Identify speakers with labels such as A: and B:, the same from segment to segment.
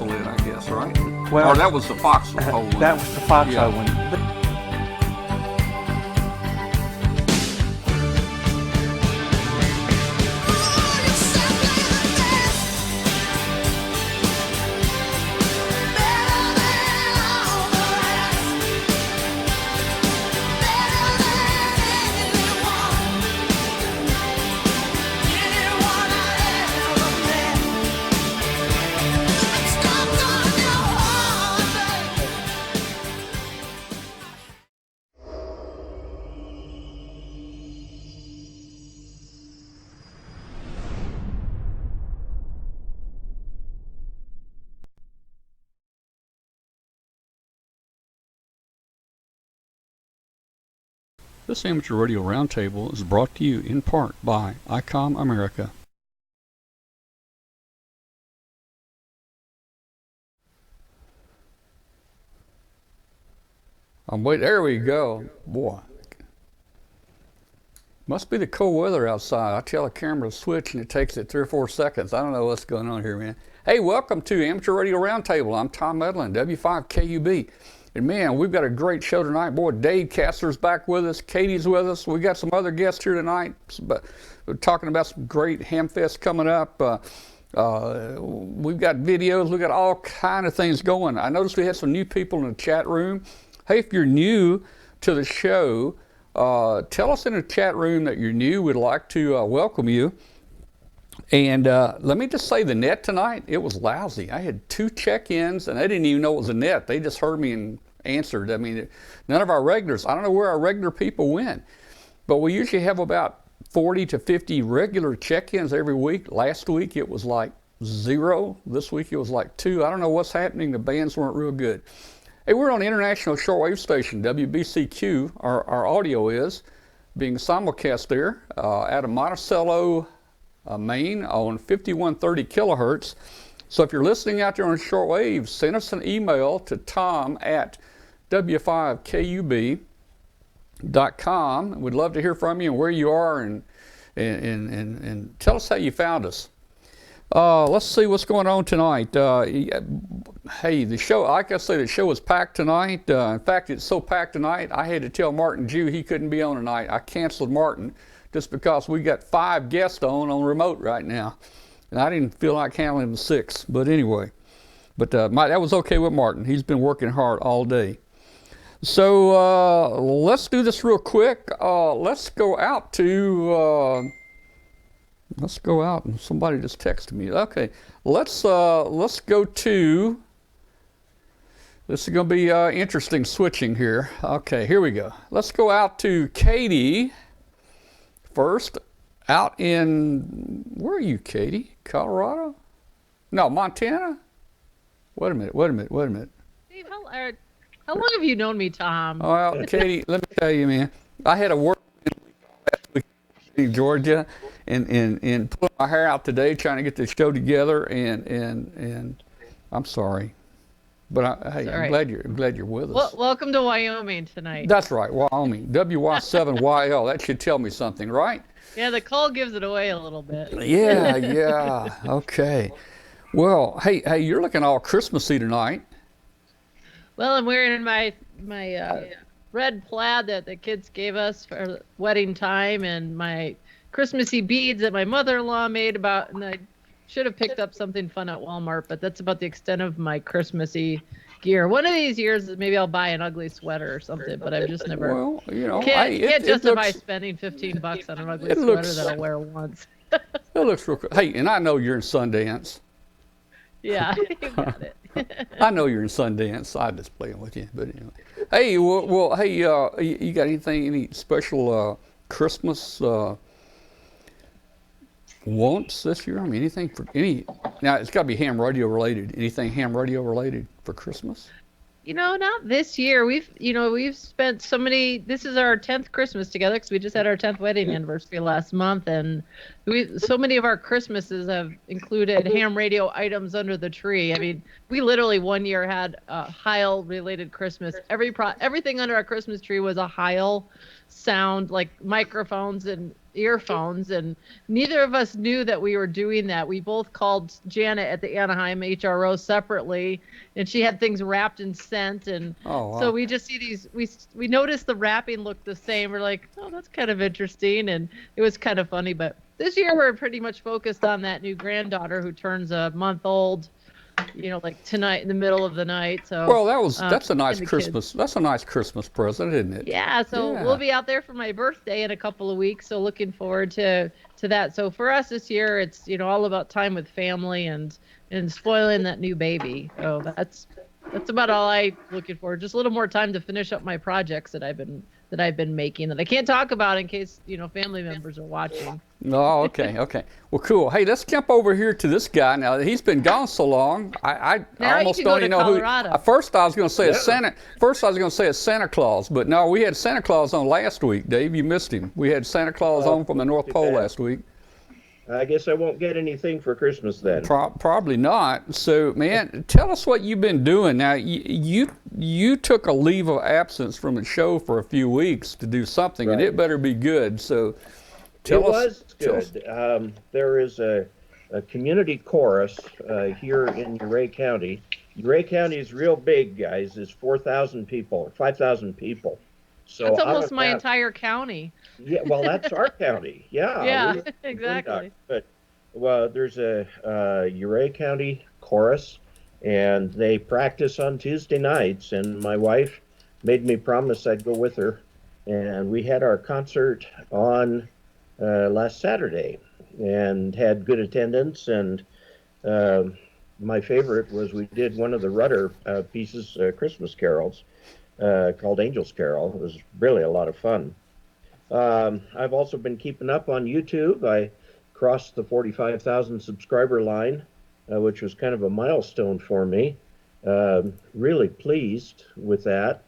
A: lid, I guess, right?
B: Well,
A: or that was the foxhole one.
B: That was the foxhole one.
C: This Amateur Radio Roundtable is brought to you in part by ICOM America. Wait, there we go. Boy. Must be the cold weather outside. I tell the camera to switch and it takes it 3 or 4 seconds. I don't know what's going on here, man. Hey, welcome to Amateur Radio Roundtable. I'm Tom Medlin, W5KUB. And man, we've got a great show tonight. Boy, Dave Casler's back with us. Katie's with us. We got some other guests here tonight. But we're talking about some great hamfest coming up. We've got videos. We've got all kind of things going. I noticed we had some new people in the chat room. Hey, if you're new to the show, tell us in the chat room that you're new. We'd like to welcome you. And let me just say, the net tonight, it was lousy. I had 2 check-ins, and they didn't even know it was a net. They just heard me and answered. I mean, none of our regulars, I don't know where our regular people went, but we usually have about 40 to 50 regular check-ins every week. Last week, it was like 0. This week, it was like 2. I don't know what's happening. The bands weren't real good. Hey, we're on the International Shortwave Station, WBCQ. Our audio is being simulcast there out of Monticello, Maine on 5130 kilohertz. So if you're listening out there on shortwave, send us an email to tom@w5kub.com. We'd love to hear from you and where you are, and tell us how you found us. Let's see what's going on tonight. Hey, the show, like I say, the show is packed tonight. In fact, it's so packed tonight, I had to tell Martin Jew he couldn't be on tonight. I canceled Martin just because we got 5 guests on remote right now. And I didn't feel like handling 6. But anyway, that was okay with Martin. He's been working hard all day. So let's do this real quick. Let's go out, and somebody just texted me. Okay, let's go to, this is going to be interesting switching here. Okay, here we go. Let's go out to Katie first, out in, where are you, Katie? Colorado? No, Montana? Wait a minute.
D: Steve, how long have you known me, Tom?
C: Well, Katie, let me tell you, man, I had a work last week in Georgia, and pulling my hair out today trying to get this show together, and I'm sorry. But hey, I'm glad you're with us.
D: Well, welcome to Wyoming tonight.
C: That's right, Wyoming. WY7YL. That should tell me something, right?
D: Yeah, the call gives it away a little bit.
C: Yeah. Okay. Well, hey, you're looking all Christmassy tonight.
D: Well, I'm wearing my red plaid that the kids gave us for wedding time, and my Christmassy beads that my mother-in-law made and I should have picked up something fun at Walmart, but that's about the extent of my Christmassy gear. One of these years, maybe I'll buy an ugly sweater or something, but I've just never.
C: Well,
D: can't justify spending $15 on an ugly sweater that I'll wear once.
C: It looks real cool. Hey, and I know you're in Sundance.
D: Yeah, you got it.
C: I know you're in Sundance. I'm just playing with you, but anyway. Hey, hey, you got any special Christmas wants this year? I mean, anything for now it's got to be ham radio related. Anything ham radio related for Christmas?
D: Not this year. We've spent so many, this is our 10th Christmas together because we just had our 10th wedding anniversary last month, and so many of our Christmases have included ham radio items under the tree. I mean, we literally one year had a Heil related Christmas. Everything under our Christmas tree was a Heil sound, like microphones and earphones, and neither of us knew that we were doing that. We both called Janet at the Anaheim HRO separately, and she had things wrapped in scent, and so we just see these. We noticed the wrapping looked the same. We're like, oh, that's kind of interesting, and it was kind of funny. But this year we're pretty much focused on that new granddaughter who turns a month old. Like tonight in the middle of the night. So
C: well, that's a nice Christmas. Kids. That's a nice Christmas present, isn't it?
D: Yeah. So we'll be out there for my birthday in a couple of weeks. So looking forward to that. So for us this year, it's all about time with family and spoiling that new baby. So that's about all I'm looking for. Just a little more time to finish up my projects that I've been making that I can't talk about in case family members are watching.
C: Oh, okay. Well, cool. Hey, let's jump over here to this guy. Now he's been gone so long. I almost don't even know
D: Colorado.
C: Who. First, I was going to say it's Santa Claus, but no, we had Santa Claus on last week. Dave, you missed him. We had Santa Claus on from the North Pole last week.
B: I guess I won't get anything for Christmas then.
C: Probably not. So, man, tell us what you've been doing. Now, you took a leave of absence from the show for a few weeks to do something, and it better be good. So, tell us.
B: It was good. There is a community chorus here in Uray County. Uray County is real big, guys. It's 4,000 people, 5,000 people. So
D: that's almost my entire county.
B: Yeah, well, that's our county. Yeah.
D: Yeah, exactly.
B: But there's a Uray County chorus, and they practice on Tuesday nights. And my wife made me promise I'd go with her, and we had our concert on last Saturday, and had good attendance. And my favorite was we did one of the Rudder pieces, Christmas carols, called Angel's Carol. It was really a lot of fun. I've also been keeping up on YouTube. I crossed the 45,000 subscriber line, which was kind of a milestone for me. Really pleased with that.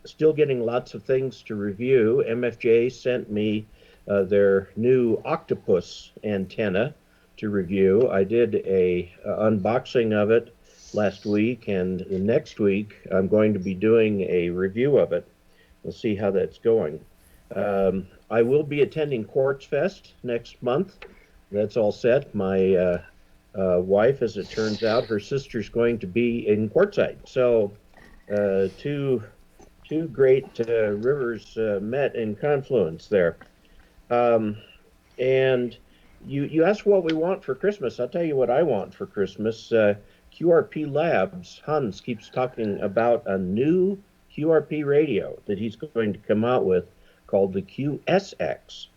B: Still getting lots of things to review. MFJ sent me their new octopus antenna to review. I did a unboxing of it last week, and next week I'm going to be doing a review of it. We'll see how that's going. I will be attending Quartz Fest next month. That's all set. My wife, as it turns out, her sister's going to be in Quartzsite. So two great rivers met in confluence there. And you asked what we want for Christmas. I'll tell you what I want for Christmas. QRP Labs, Hans keeps talking about a new QRP radio that he's going to come out with called the QSX.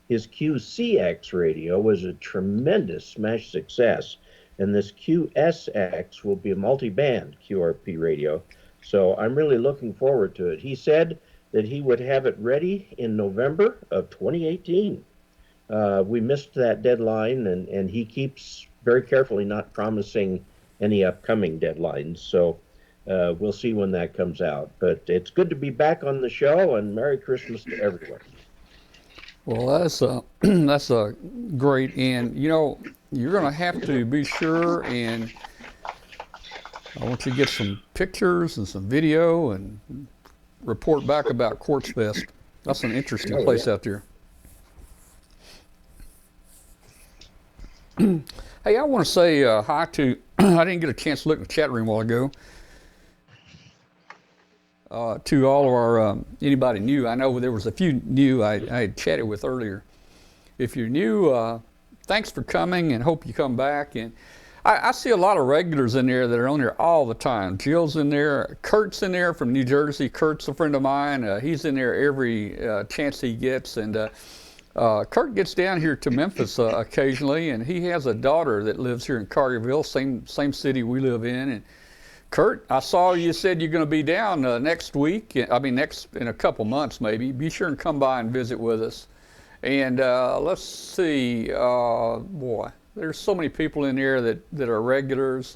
B: His QCX radio was a tremendous smash success, and this QSX will be a multi-band QRP radio. So I'm really looking forward to it. He said that he would have it ready in November of 2018. We missed that deadline, and he keeps very carefully not promising any upcoming deadlines. So we'll see when that comes out. But it's good to be back on the show, and Merry Christmas to everyone.
C: Well, that's a great, and you're going to have to be sure, and I want you to get some pictures and some video and report back about Quartz Fest. That's an interesting place out there. Hey, I want to say hi to, I didn't get a chance to look in the chat room a while ago, to all of our, anybody new. I know there was a few new I had chatted with earlier. If you're new, thanks for coming, and hope you come back. And I see a lot of regulars in there that are on there all the time. Jill's in there, Kurt's in there from New Jersey. Kurt's a friend of mine. He's in there every chance he gets. And Kurt gets down here to Memphis occasionally, and he has a daughter that lives here in Carterville, same city we live in. And Kurt, I saw you said you're going to be down next week. Next in a couple months maybe. Be sure and come by and visit with us. And let's see, boy, there's so many people in there that are regulars.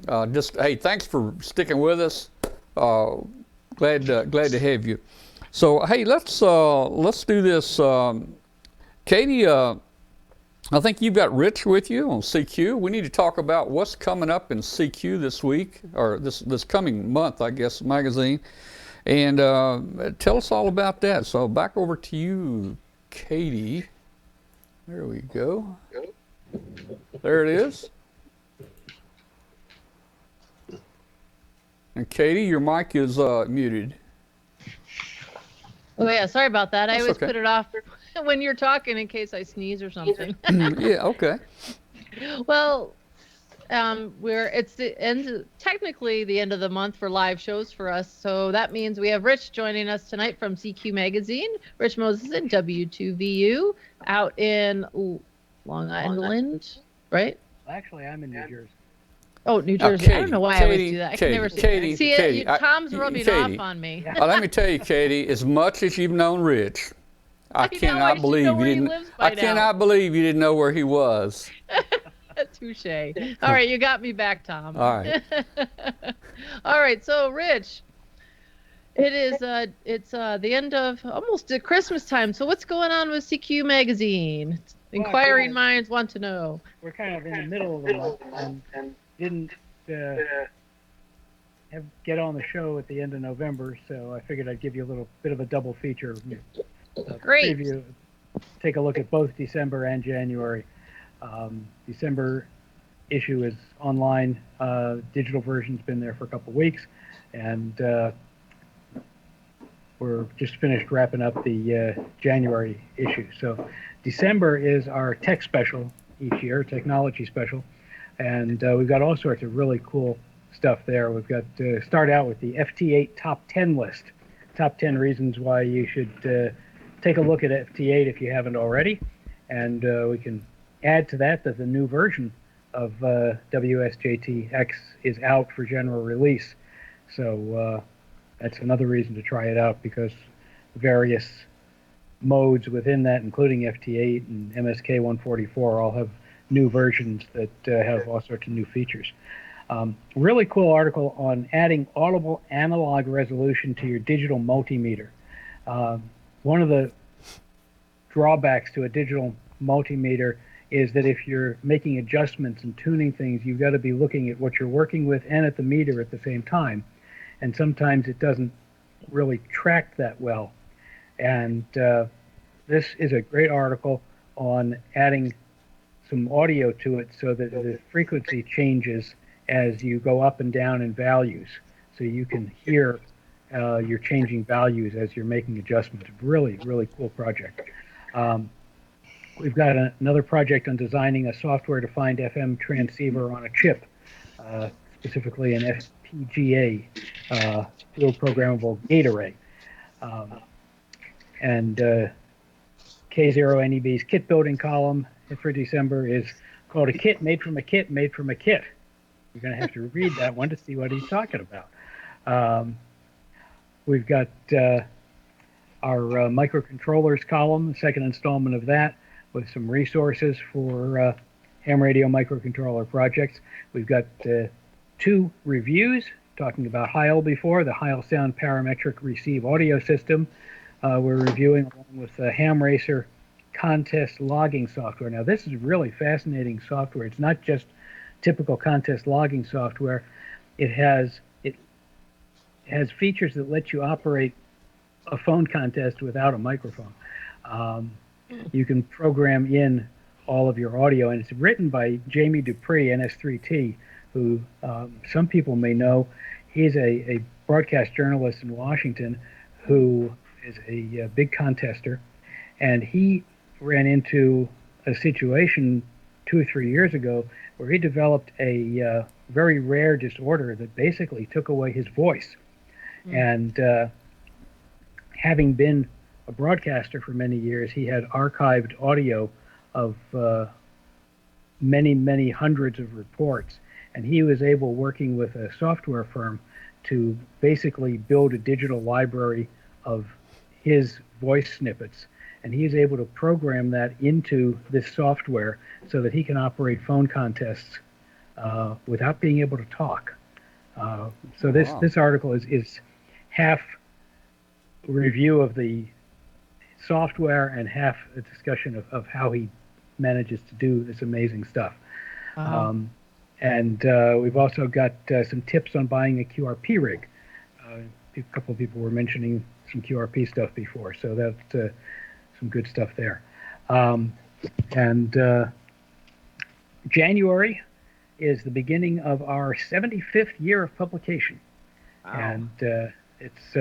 C: Hey, thanks for sticking with us. Glad to have you. So hey, let's do this. Katie, I think you've got Rich with you on CQ. We need to talk about what's coming up in CQ this week, or this coming month, I guess, magazine. And tell us all about that. So back over to you, Katie. There we go. There it is. And Katie, your mic is muted.
D: Oh yeah, sorry about that. I
C: That's
D: always
C: okay.
D: put it off when you're talking in case I sneeze or something.
C: Yeah, okay.
D: Well, it's the end, technically the end of the month for live shows for us. So that means we have Rich joining us tonight from CQ Magazine. Rich Moses in W2VU out in Long Island, right?
E: Actually, I'm in New Jersey.
D: Oh, New Jersey. I don't know why I always do that. I can never see it. Tom's rubbing off on me.
C: Let me tell you, Katie, as much as you've known Rich, I cannot believe you didn't. I cannot believe you didn't know where he was.
D: Touche. All right, you got me back, Tom.
C: All right.
D: All right, so Rich, it's the end of almost the Christmas time. So what's going on with CQ Magazine? Inquiring minds want to know.
E: We're kind of in the middle of the month and didn't get on the show at the end of November, so I figured I'd give you a little bit of a double feature.
D: Great.
E: Preview. Take a look at both December and January. December issue is online. Digital version's been there for a couple weeks, and we're just finished wrapping up the January issue. So December is our tech special each year, technology special, and we've got all sorts of really cool stuff there. We've got start out with the FT8 top 10 list, top 10 reasons why you should take a look at FT8 if you haven't already, and we can add to that the new version of WSJT-X is out for general release. So that's another reason to try it out, because various modes within that, including FT8 and MSK144, all have new versions that have all sorts of new features. Really cool article on adding audible analog resolution to your digital multimeter. One of the drawbacks to a digital multimeter is that if you're making adjustments and tuning things, you've got to be looking at what you're working with and at the meter at the same time. And sometimes it doesn't really track that well. And this is a great article on adding some audio to it so that the frequency changes as you go up and down in values. So you can hear your changing values as you're making adjustments. Really, really cool project. We've got another project on designing a software-defined FM transceiver on a chip, specifically an FPGA, field programmable gate array. And K0NEB's kit building column for December is called A Kit Made from a Kit Made from a Kit. You're going to have to read that one to see what he's talking about. We've got our microcontrollers column, the second installment of that, with some resources for ham radio microcontroller projects. We've got 2 reviews talking about Heil before, the Heil Sound Parametric Receive Audio System. We're reviewing along with the Ham Racer contest logging software. Now, this is really fascinating software. It's not just typical contest logging software. It has features that let you operate a phone contest without a microphone. You can program in all of your audio, and it's written by Jamie Dupree, NS3T, who some people may know. He's a broadcast journalist in Washington who is a big contester, and he ran into a situation 2 or 3 years ago where he developed a very rare disorder that basically took away his voice. And having been a broadcaster for many years, he had archived audio of many, many hundreds of reports. And he was able, working with a software firm, to basically build a digital library of his voice snippets. And he is able to program that into this software so that he can operate phone contests without being able to talk. So this article is half review of the software and half a discussion of how he manages to do this amazing stuff. And we've also got some tips on buying a QRP rig. a couple of people were mentioning some QRP stuff before, so that's some good stuff there. And January is the beginning of our 75th year of publication.
A: Wow.
E: And it's...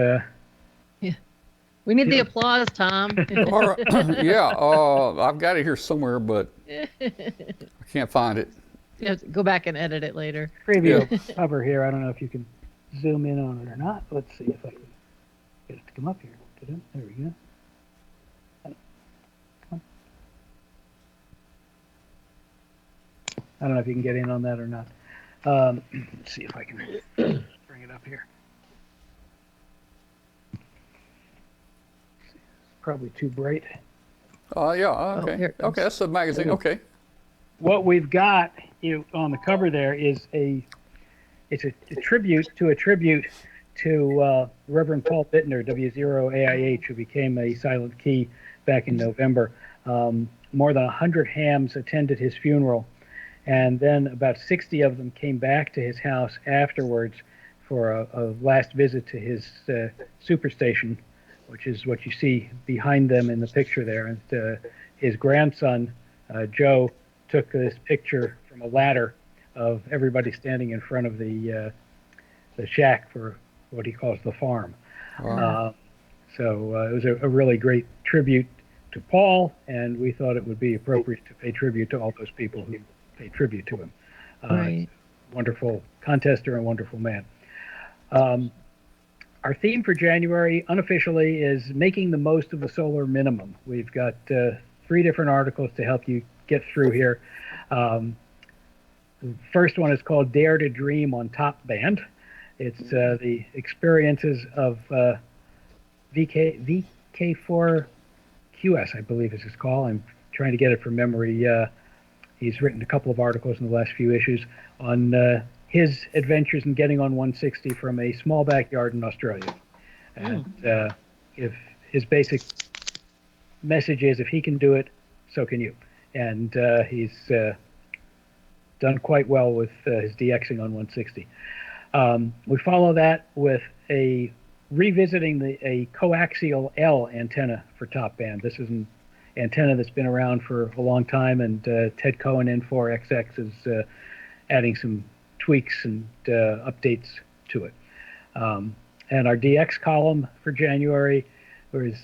D: We need the applause, Tom.
C: All right. Yeah, I've got it here somewhere, but I can't find it.
D: You have to go back and edit it later.
E: preview cover here. I don't know if you can zoom in on it or not. Let's see if I can get it to come up here. There we go. I don't know if you can get in on that or not. Let's see if I can bring it up here. It's probably too bright.
C: Yeah, okay.
D: here it comes.
C: Okay, that's the magazine. Okay.
E: What we've got on the cover there is it's a tribute to Reverend Paul Bittner, W0AIH, who became a silent key back in November. More than 100 hams attended his funeral, and then about 60 of them came back to his house afterwards for a last visit to his superstation, which is what you see behind them in the picture there. And his grandson, Joe, took this picture from a ladder of everybody standing in front of the shack for what he calls the farm.
C: Wow.
E: So it was a really great tribute to Paul, and we thought it would be appropriate to pay tribute to all those people who paid tribute to him.
D: Right.
E: Wonderful contester and wonderful man. Our theme for January, unofficially, is making the most of the solar minimum. We've got 3 different articles to help you get through here. The first one is called Dare to Dream on Top Band. It's the experiences of VK4QS, I believe is his call. I'm trying to get it from memory. He's written a couple of articles in the last few issues on his adventures in getting on 160 from a small backyard in Australia. And if his basic message is, if he can do it, so can you. And he's done quite well with his DXing on 160. We follow that with revisiting a coaxial L antenna for top band. This is an antenna that's been around for a long time, and Ted Cohen N4XX is adding some tweaks and updates to it. And our DX column for January was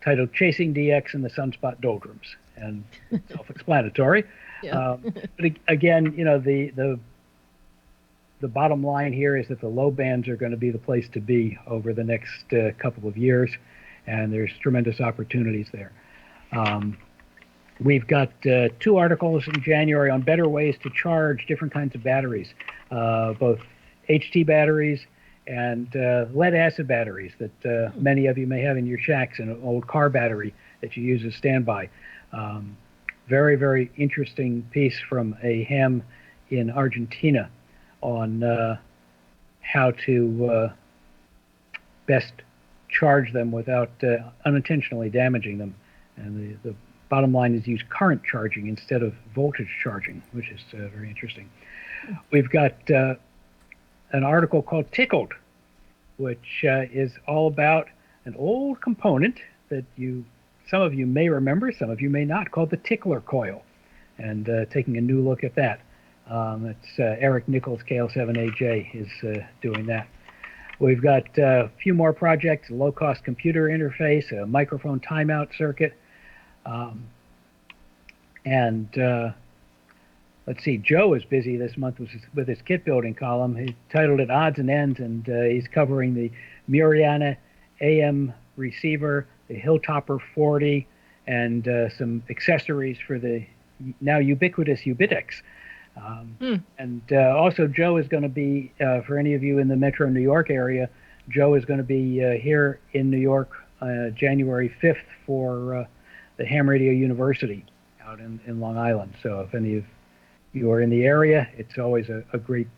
E: titled Chasing DX in the Sunspot Doldrums, and self-explanatory.
D: Yeah.
E: But again, the bottom line here is that the low bands are going to be the place to be over the next couple of years, and there's tremendous opportunities there. We've got 2 articles in January on better ways to charge different kinds of batteries, both HT batteries and lead-acid batteries that many of you may have in your shacks, and an old car battery that you use as standby. Very, very interesting piece from a ham in Argentina on how to best charge them without unintentionally damaging them. And the bottom line is use current charging instead of voltage charging, which is very interesting. We've got an article called Tickled, which is all about an old component that some of you may remember, some of you may not, called the tickler coil, and taking a new look at that. It's Eric Nichols, KL7AJ, is doing that. We've got a few more projects, a low-cost computer interface, a microphone timeout circuit, and let's see, Joe is busy this month with his kit building column. He titled it Odds and Ends, and he's covering the Muriana AM receiver, the Hilltopper 40, and some accessories for the now ubiquitous Ubitex. And also Joe is going to be, for any of you in the Metro New York area, Joe is going to be here in New York January 5th for the Ham Radio University out in Long Island. So if any of you are in the area, it's always a great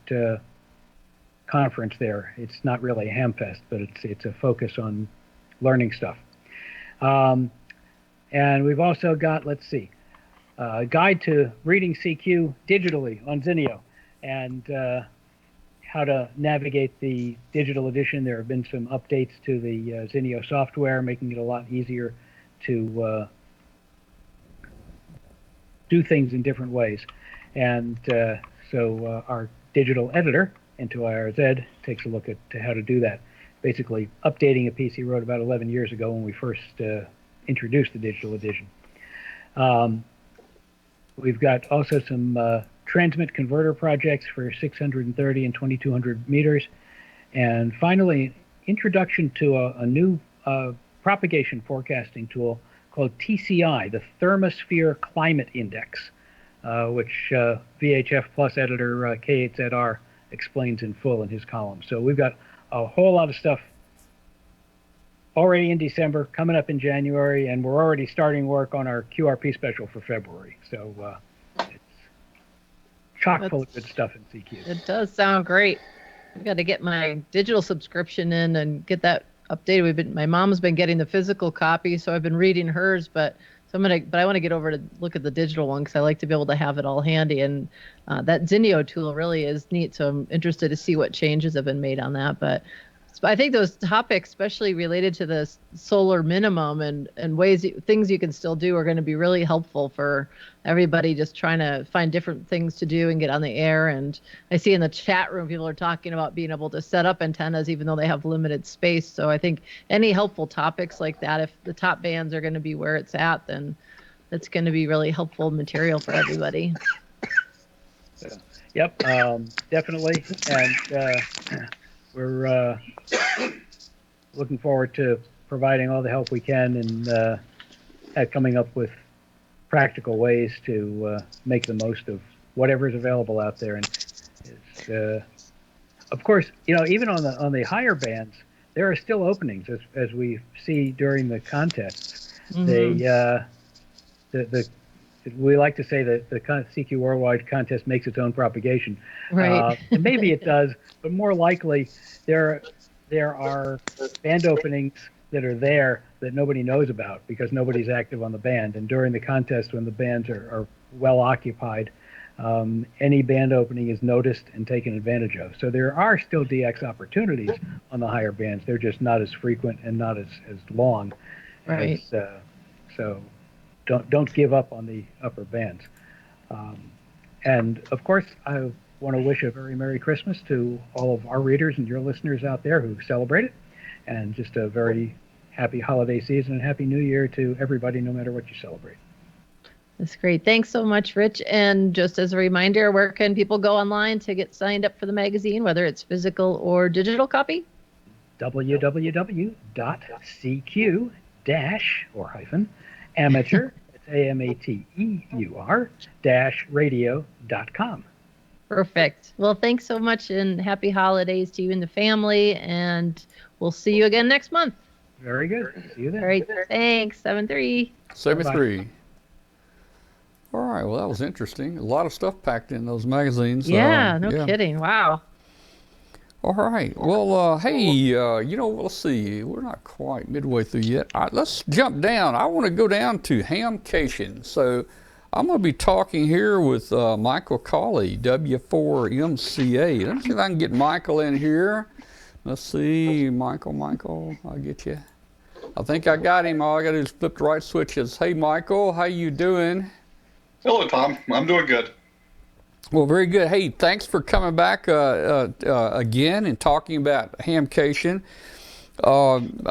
E: conference there. It's not really a hamfest, but it's a focus on learning stuff. And we've also got, let's see, a guide to reading CQ digitally on Zinio, and how to navigate the digital edition. There have been some updates to the Zinio software, making it a lot easier to do things in different ways. And so our digital editor, Into IRZ, takes a look at how to do that. Basically, updating a piece he wrote about 11 years ago when we first introduced the digital edition. We've got also some transmit converter projects for 630 and 2200 meters. And finally, introduction to a new propagation forecasting tool called TCI, the Thermosphere Climate Index, which VHF Plus editor K8ZR explains in full in his column. So we've got a whole lot of stuff already in December, coming up in January, and we're already starting work on our QRP special for February. So it's chock full of good stuff in CQ.
D: It does sound great. I've got to get my digital subscription in and get that updated. My mom's been getting the physical copy, so I've been reading hers, but I want to get over to look at the digital one because I like to be able to have it all handy. And that Zinio tool really is neat, so I'm interested to see what changes have been made on that. But I think those topics, especially related to the solar minimum and things you can still do, are going to be really helpful for everybody just trying to find different things to do and get on the air. And I see in the chat room people are talking about being able to set up antennas even though they have limited space. So I think any helpful topics like that, if the top bands are going to be where it's at, then that's going to be really helpful material for everybody.
E: Yep, definitely. And we're looking forward to providing all the help we can and coming up with practical ways to make the most of whatever is available out there. And it's, of course, even on the higher bands, there are still openings as we see during the contests. Mm-hmm. We like to say that the CQ Worldwide contest makes its own propagation.
D: Right.
E: And maybe it does, but more likely there are band openings that are there that nobody knows about because nobody's active on the band. And during the contest, when the bands are well occupied, any band opening is noticed and taken advantage of. So there are still DX opportunities on the higher bands. They're just not as frequent and not as long.
D: Right.
E: So don't give up on the upper bands. And of course, I want to wish a very Merry Christmas to all of our readers and your listeners out there who celebrate it, and just a very happy holiday season and Happy New Year to everybody, no matter what you celebrate.
D: That's great. Thanks so much, Rich. And just as a reminder, where can people go online to get signed up for the magazine, whether it's physical or digital copy?
E: www.cq-amateur, it's AMATEUR -radio.com.
D: Perfect. Well, thanks so much, and happy holidays to you and the family, and we'll see you again next month.
E: Very good. See you then.
D: All right. Thanks. 7-3.
C: 7-3. All right. Well, that was interesting. A lot of stuff packed in those magazines.
D: Yeah. No kidding. Wow.
C: All right. Well, hey, let's see. We're not quite midway through yet. All right, let's jump down. I want to go down to Hamcation. So I'm going to be talking here with Michael Cawley, W4MCA. Let me see if I can get Michael in here. Let's see. Michael, I'll get you. I think I got him. All I got to do is flip the right switches. Hey, Michael, how you doing?
F: Hello, Tom. I'm doing good.
C: Well, very good. Hey, thanks for coming back again and talking about Hamcation.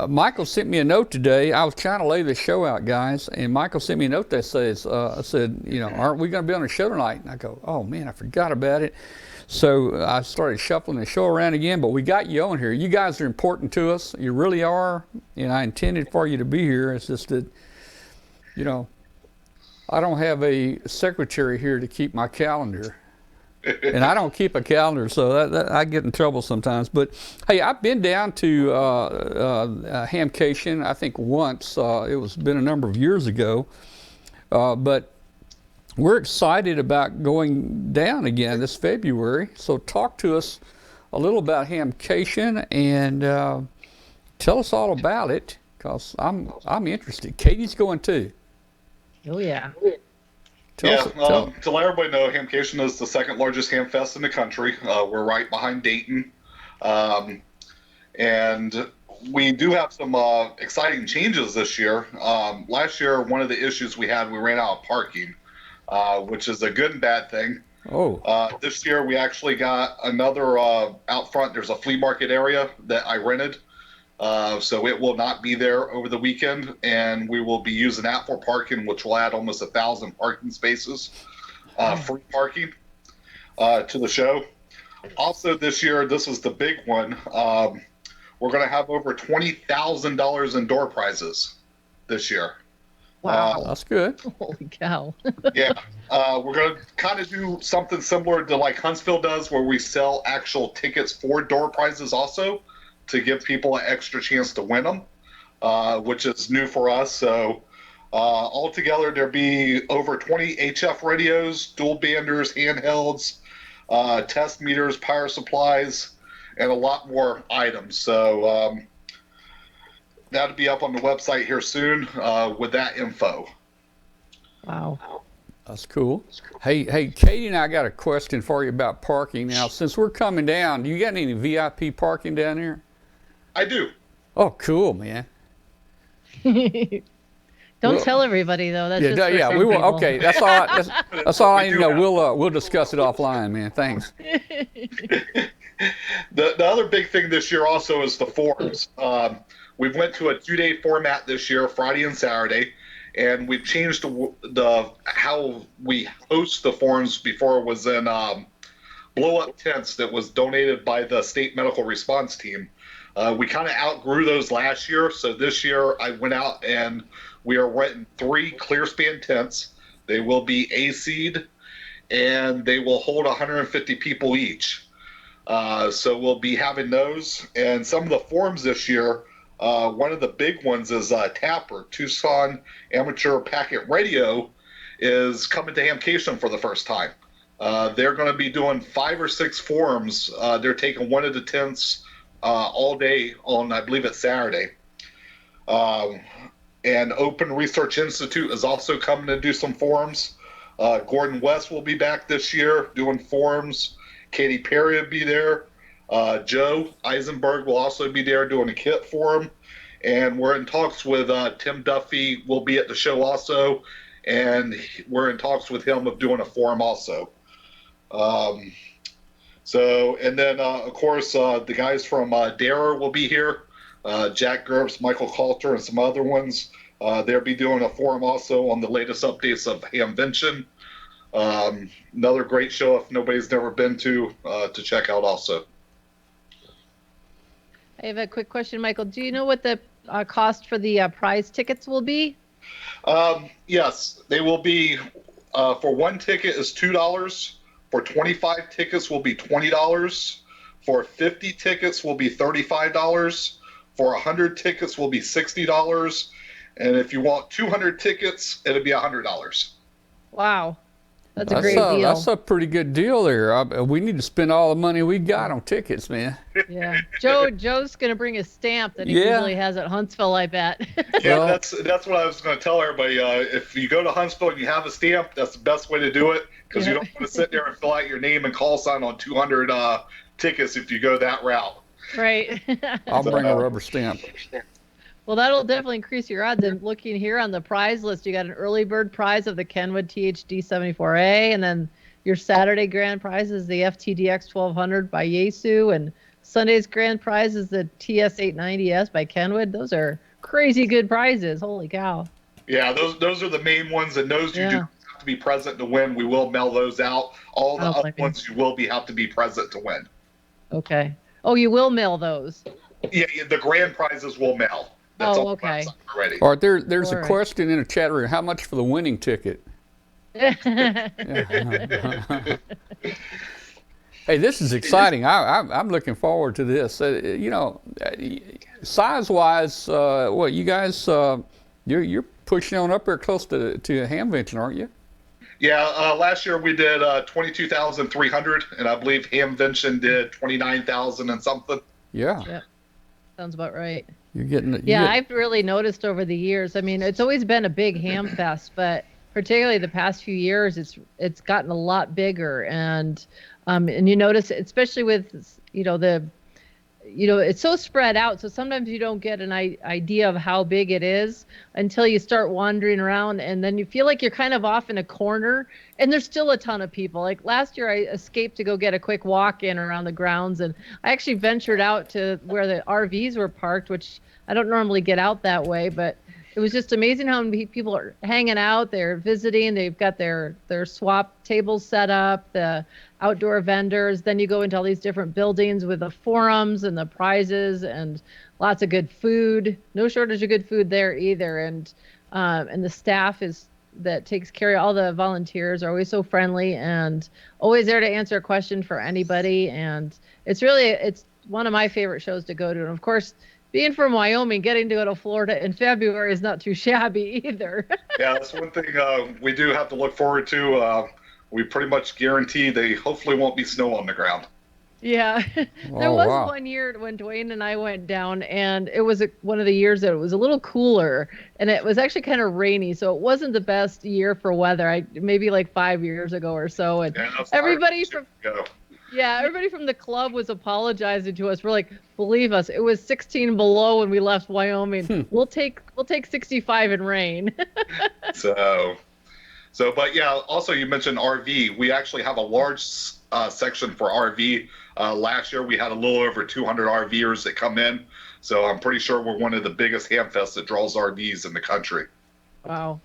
C: Michael sent me a note today. I was trying to lay the show out, guys, and Michael sent me a note that says, aren't we going to be on the show tonight? And I go, oh, man, I forgot about it. So I started shuffling the show around again, but we got you on here. You guys are important to us. You really are, and I intended for you to be here. It's just that, I don't have a secretary here to keep my calendar. And I don't keep a calendar, so that I get in trouble sometimes. But hey, I've been down to Hamcation, I think once. It was been a number of years ago. But we're excited about going down again this February. So talk to us a little about Hamcation and tell us all about it, because I'm interested. Katie's going too.
D: Oh, yeah.
C: Tell
F: to let everybody know, Hamcation is the second largest ham fest in the country. We're right behind Dayton. And we do have some exciting changes this year. Last year, one of the issues we ran out of parking, which is a good and bad thing. This year, we actually got another out front. There's a flea market area that I rented. So it will not be there over the weekend, and we will be using that for parking, which will add almost 1,000 parking spaces, free parking to the show. Also this year, this is the big one. We're going to have over $20,000 in door prizes this year.
D: Wow.
C: That's good.
D: Holy cow.
F: Yeah. We're going to kind of do something similar to like Huntsville does, where we sell actual tickets for door prizes also, to give people an extra chance to win them, which is new for us. So altogether, there'll be over 20 HF radios, dual banders, handhelds, test meters, power supplies, and a lot more items. So that'll be up on the website here soon with that info.
D: Wow.
C: That's cool. Hey, Katie and I got a question for you about parking. Now, since we're coming down, do you got any VIP parking down here?
F: I do.
C: Oh, cool, man.
D: Don't tell everybody though. That's just for some
C: we will.
D: people.
C: Okay, that's all. That's all I need to know. We'll discuss it offline, man. Thanks.
F: The other big thing this year also is the forums. We went to a 2-day format this year, Friday and Saturday, and we've changed the how we host the forums. Before it was in blow-up tents that was donated by the state medical response team. We kind of outgrew those last year, so this year I went out and we are renting 3 clear span tents. They will be AC'd, and they will hold 150 people each. So we'll be having those. And some of the forums this year, one of the big ones is Tapper, Tucson Amateur Packet Radio, is coming to Hamcation for the first time. They're going to be doing 5 or 6 forums. They're taking one of the tents all day on, I believe it's Saturday. And Open Research Institute is also coming to do some forums. Gordon West will be back this year doing forums. Katy Perry will be there. Joe Eisenberg will also be there doing a kit forum. And we're in talks with Tim Duffy will be at the show also. And we're in talks with him of doing a forum also. And then, of course, the guys from Darer will be here. Jack Gerbs, Michael Coulter, and some other ones. They'll be doing a forum also on the latest updates of Hamvention. Another great show if nobody's never been to check out also.
D: I have a quick question, Michael. Do you know what the cost for the prize tickets will be?
F: Yes, they will be, for one ticket is $2. For 25 tickets will be $20. For 50 tickets will be $35. For 100 tickets will be $60. And if you want 200 tickets, it'll be $100.
D: Wow. That's a great deal.
C: That's a pretty good deal there. We need to spend all the money we got on tickets, man.
D: Yeah. Joe's going to bring a stamp that he usually has at Huntsville, I bet.
F: Yeah, that's what I was going to tell everybody. If you go to Huntsville and you have a stamp, that's the best way to do it, because you don't want to sit there and fill out your name and call sign on 200 tickets if you go that route.
D: Right.
C: I'll bring a rubber stamp.
D: Well, that'll definitely increase your odds. And looking here on the prize list, you got an early bird prize of the Kenwood THD 74A, and then your Saturday grand prize is the FTDX 1200 by Yaesu, and Sunday's grand prize is the TS 890S by Kenwood. Those are crazy good prizes. Holy cow.
F: Yeah, those are the main ones, and those you do have to be present to win. We will mail those out. All the other ones you will have to be present to win.
D: Okay. Oh, you will mail those?
F: Yeah, the grand prizes will mail. That's all
D: okay.
F: Already.
C: All right, there's a question in the chat room. How much for the winning ticket? Hey, this is exciting. I'm looking forward to this. Size-wise, what you guys, you're pushing on up there close to Hamvention, aren't you?
F: Yeah, last year we did 22,300, and I believe Hamvention did 29,000 and something.
C: Yeah.
D: Yep. Sounds about right.
C: You're getting it.
D: Yeah, I've really noticed over the years. I mean, it's always been a big ham fest, but particularly the past few years, it's gotten a lot bigger, and you notice, especially with it's so spread out, so sometimes you don't get an idea of how big it is until you start wandering around, and then you feel like you're kind of off in a corner, and there's still a ton of people. Like last year, I escaped to go get a quick walk in around the grounds, and I actually ventured out to where the RVs were parked, which I don't normally get out that way, but it was just amazing how many people are hanging out. They're visiting. They've got their swap tables set up, the outdoor vendors. Then you go into all these different buildings with the forums and the prizes and lots of good food. No shortage of good food there either. And the staff that takes care of all the volunteers are always so friendly and always there to answer a question for anybody. And it's one of my favorite shows to go to. And of course, being from Wyoming, getting to go to Florida in February is not too shabby either.
F: Yeah, that's one thing we do have to look forward to. We pretty much guarantee they hopefully won't be snow on the ground.
D: Yeah. There was one year when Dwayne and I went down, and it was one of the years that it was a little cooler, and it was actually kind of rainy, so it wasn't the best year for weather. Maybe like 5 years ago or so. And everybody from the club was apologizing to us. We're like, believe us, it was 16 below when we left Wyoming. We'll take 65 in rain.
F: But yeah, also you mentioned RV. We actually have a large section for RV. Last year we had a little over 200 RVers that come in. So I'm pretty sure we're one of the biggest hamfests that draws RVs in the country.
D: Wow.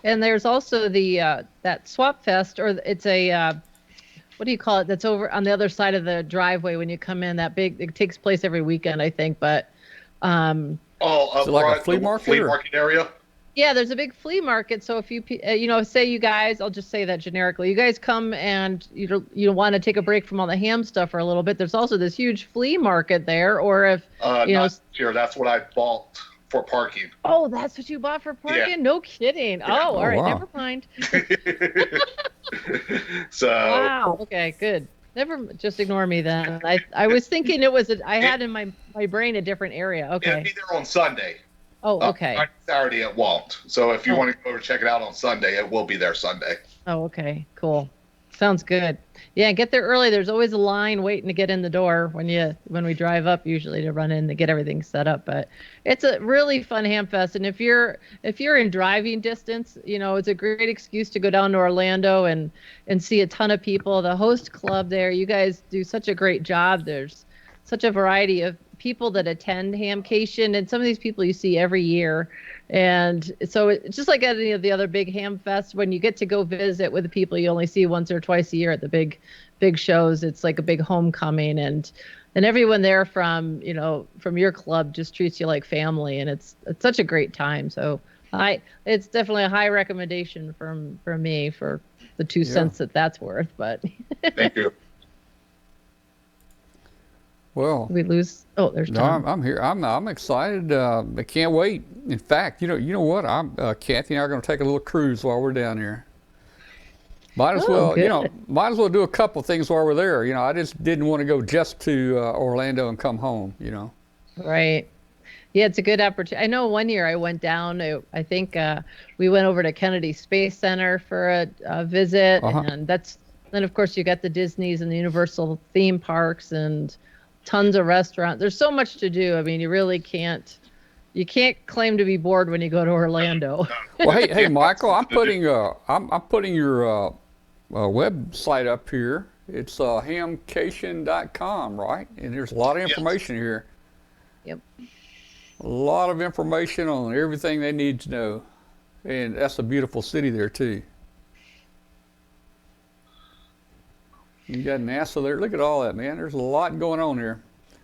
D: And there's also that Swap Fest, or it's a what do you call it? That's over on the other side of the driveway when you come in. It takes place every weekend, I think. But
C: so like a flea market
F: area.
D: Yeah, there's a big flea market. So if you say you guys, I'll just say that generically, you guys come and you want to take a break from all the ham stuff for a little bit. There's also this huge flea market there. Or if
F: sure, that's what I bought for parking.
D: Oh, that's what you bought for parking? Yeah. No kidding. Yeah. Oh, all right. Wow. Never mind. Wow. Okay, good. Just ignore me then. I was thinking it was I had in my brain a different area. Okay.
F: It'll be there on Sunday.
D: Oh, okay.
F: Saturday it won't. So if you want to go over check it out on Sunday, it will be there Sunday.
D: Oh, okay. Cool. Sounds good. Yeah, get there early. There's always a line waiting to get in the door when we drive up usually to run in to get everything set up. But it's a really fun hamfest, and if you're in driving distance, it's a great excuse to go down to Orlando and see a ton of people. The host club there, you guys do such a great job. There's such a variety of people that attend Hamcation, and some of these people you see every year. And so it's just like any of the other big ham fests, when you get to go visit with the people you only see once or twice a year at the big shows, it's like a big homecoming, and everyone there from your club just treats you like family, and it's such a great time. So it's definitely a high recommendation from me for the 2 cents that's worth. But
F: thank you.
C: Well,
D: we lose. Oh, there's Tom.
C: I'm here. I'm excited. I can't wait. In fact, you know what? Kathy and I are going to take a little cruise while we're down here. Might as well do a couple things while we're there. I just didn't want to go just to Orlando and come home.
D: Right. Yeah, it's a good opportunity. I know one year I went down. I think we went over to Kennedy Space Center for a visit, and then of course you got the Disney's and the Universal theme parks and tons of restaurants. There's so much to do. I mean, you really can't claim to be bored when you go to Orlando.
C: Well, hey, Michael, I'm putting your website up here. It's hamcation.com, right? And there's a lot of information here.
D: Yep.
C: A lot of information on everything they need to know, and that's a beautiful city there too. You got NASA there. Look at all that, man. There's a lot going on here.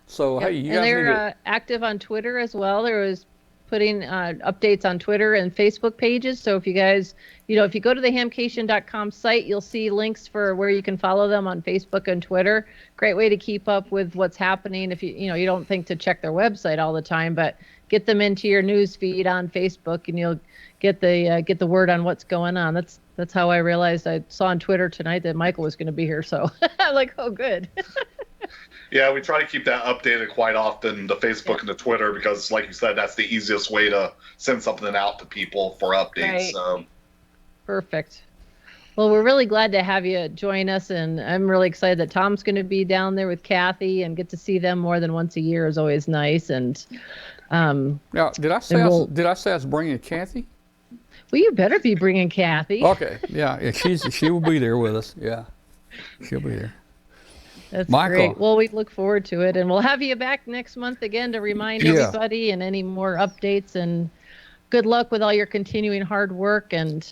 C: So, hey, you guys need to... And
D: they're active on Twitter as well. There was putting updates on Twitter and Facebook pages. So if you guys, if you go to the hamcation.com site, you'll see links for where you can follow them on Facebook and Twitter. Great way to keep up with what's happening. If you don't think to check their website all the time, but get them into your news feed on Facebook, and you'll get the word on what's going on. That's how I realized. I saw on Twitter tonight that Michael was going to be here, so I'm like, oh, good.
F: Yeah, we try to keep that updated quite often, the Facebook and the Twitter, because, like you said, that's the easiest way to send something out to people for updates. Right. So.
D: Perfect. Well, we're really glad to have you join us, and I'm really excited that Tom's going to be down there with Kathy, and get to see them more than once a year is always nice. And
C: Now, did I say I was bringing Kathy?
D: well, you better be bringing Kathy.
C: Okay, yeah, she will be there with us. Yeah, she'll be there.
D: That's
C: Michael.
D: great. Well, we look forward to it, and we'll have you back next month again to remind everybody and any more updates. And good luck with all your continuing hard work. And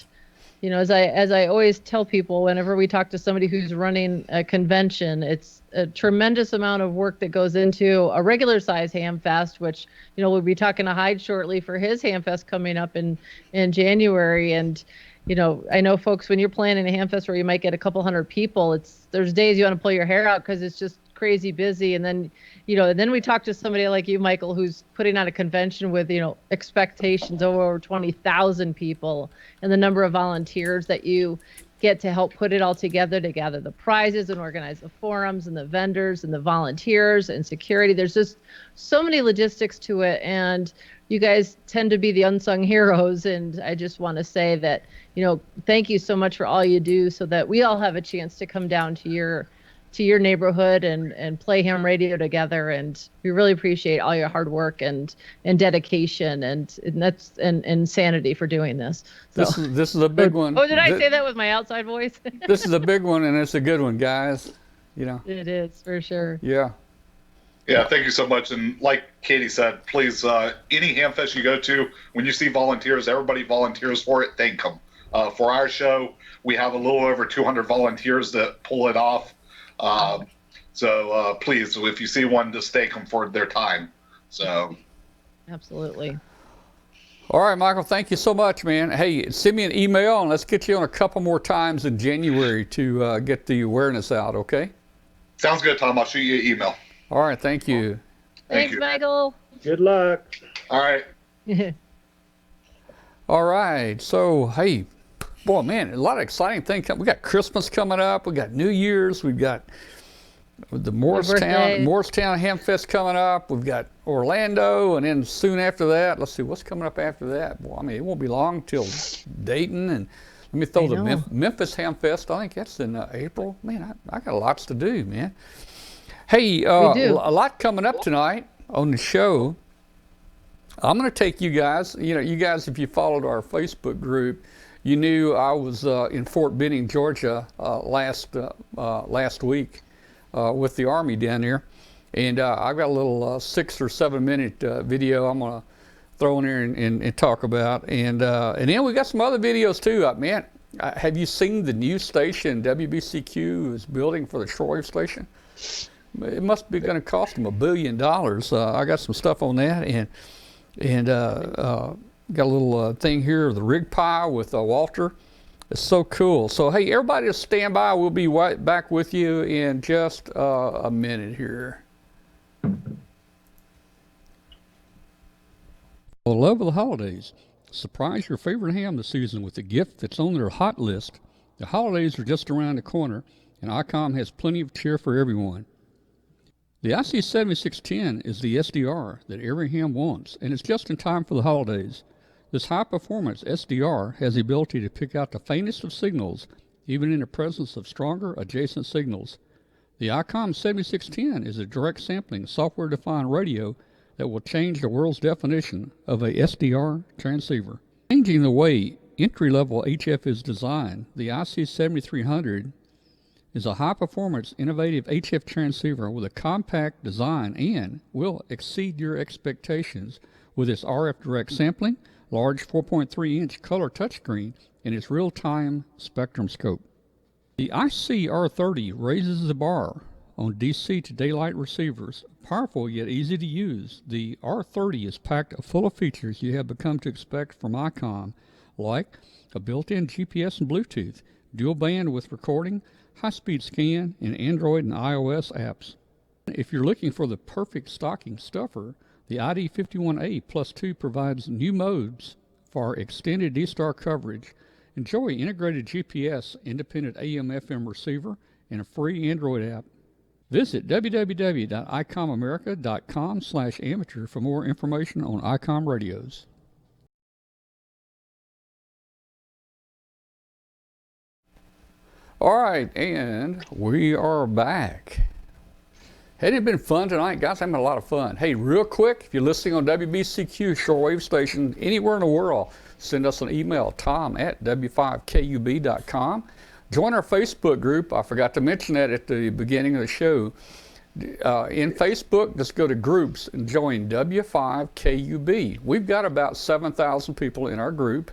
D: you know, as I always tell people, whenever we talk to somebody who's running a convention, it's a tremendous amount of work that goes into a regular size hamfest, which, you know, we'll be talking to Hyde shortly for his hamfest coming up in January. And, you know, I know folks, when you're planning a hamfest where you might get a couple hundred people, there's days you want to pull your hair out because it's just crazy busy. And then, you know, and then we talk to somebody like you, Michael, who's putting on a convention with, you know, expectations over 20,000 people, and the number of volunteers that you get to help put it all together, to gather the prizes and organize the forums and the vendors and the volunteers and security. There's just so many logistics to it, and you guys tend to be the unsung heroes. And I just want to say that, you know, thank you so much for all you do, so that we all have a chance to come down to your neighborhood and play ham radio together. And we really appreciate all your hard work and dedication and insanity for doing this. So,
C: this is a big one.
D: Oh, did I say that with my outside voice?
C: This is a big one, and it's a good one, guys. You know.
D: It is, for sure.
C: Yeah.
F: Yeah, thank you so much. And like Katie said, please, any hamfest you go to, when you see volunteers, everybody volunteers for it, thank them. For our show, we have a little over 200 volunteers that pull it off. So please, if you see one, just thank them for their time. So
D: absolutely.
C: All right, Michael, thank you so much, man. Hey, send me an email, and let's get you on a couple more times in January to get the awareness out, okay?
F: Sounds good, Tom. I'll shoot you an email.
C: All right, thank you.
D: Thanks, Michael.
B: Good luck.
F: All right.
C: All right, so, hey, boy, man, a lot of exciting things. We got Christmas coming up. We got New Year's. We've got the Morristown Hamfest coming up. We've got Orlando, and then soon after that, let's see, what's coming up after that? Well, I mean, it won't be long till Dayton, and let me throw the Memphis Hamfest. I think that's in April. Man, I got lots to do, man. Hey, a lot coming up tonight on the show. I'm going to take you guys, if you followed our Facebook group, you knew I was in Fort Benning, Georgia last week with the Army down there. And I've got a little 6 or 7 minute video I'm going to throw in there and talk about. And then we got some other videos too. Man, have you seen the new station WBCQ is building for the shortwave station? It must be going to cost them $1 billion. I got some stuff on that, and got a little thing here of the rigpi with Walter. It's so cool. So hey, everybody just stand by. We'll be right back with you in just a minute here. For the love of the holidays, surprise your favorite ham this season with a gift that's on their hot list. The holidays are just around the corner, and ICOM has plenty of cheer for everyone. The IC7610 is the SDR that every ham wants, and it's just in time for the holidays. This high-performance SDR has the ability to pick out the faintest of signals, even in the presence of stronger adjacent signals. The ICOM 7610 is a direct sampling software-defined radio that will change the world's definition of a SDR transceiver. Changing the way entry-level HF is designed, the IC7300 is a high-performance, innovative HF transceiver with a compact design and will exceed your expectations with its RF direct sampling, large 4.3-inch color touchscreen, and its real-time spectrum scope. The IC-R30 raises the bar on DC to daylight receivers. Powerful yet easy to use, the R30 is packed full of features you have become to expect from ICOM, like a built-in GPS and Bluetooth, dual bandwidth recording, high-speed scan, and Android and iOS apps. If you're looking for the perfect stocking stuffer, the ID51A Plus 2 provides new modes for extended D-Star coverage. Enjoy integrated GPS, independent AM/FM receiver, and a free Android app. Visit www.icomamerica.com/amateur for more information on ICOM radios. All right, and we are back. Hadn't it been fun tonight, guys? I'm having a lot of fun. Hey, real quick, if you're listening on WBCQ shortwave station anywhere in the world, send us an email, tom@w5kub.com. Join our Facebook group. I forgot to mention that at the beginning of the show. In Facebook, just go to groups and join W5KUB. We've got about 7,000 people in our group,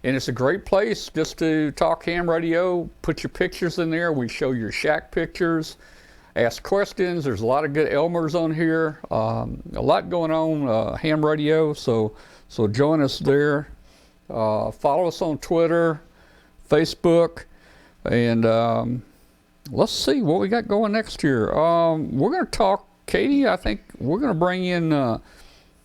C: and it's a great place just to talk ham radio, put your pictures in there. We show your shack pictures, ask questions. There's a lot of good Elmers on here, a lot going on ham radio, so join us there. Follow us on Twitter, Facebook, and let's see what we got going next year. We're going to talk, Katie, I think we're going to bring in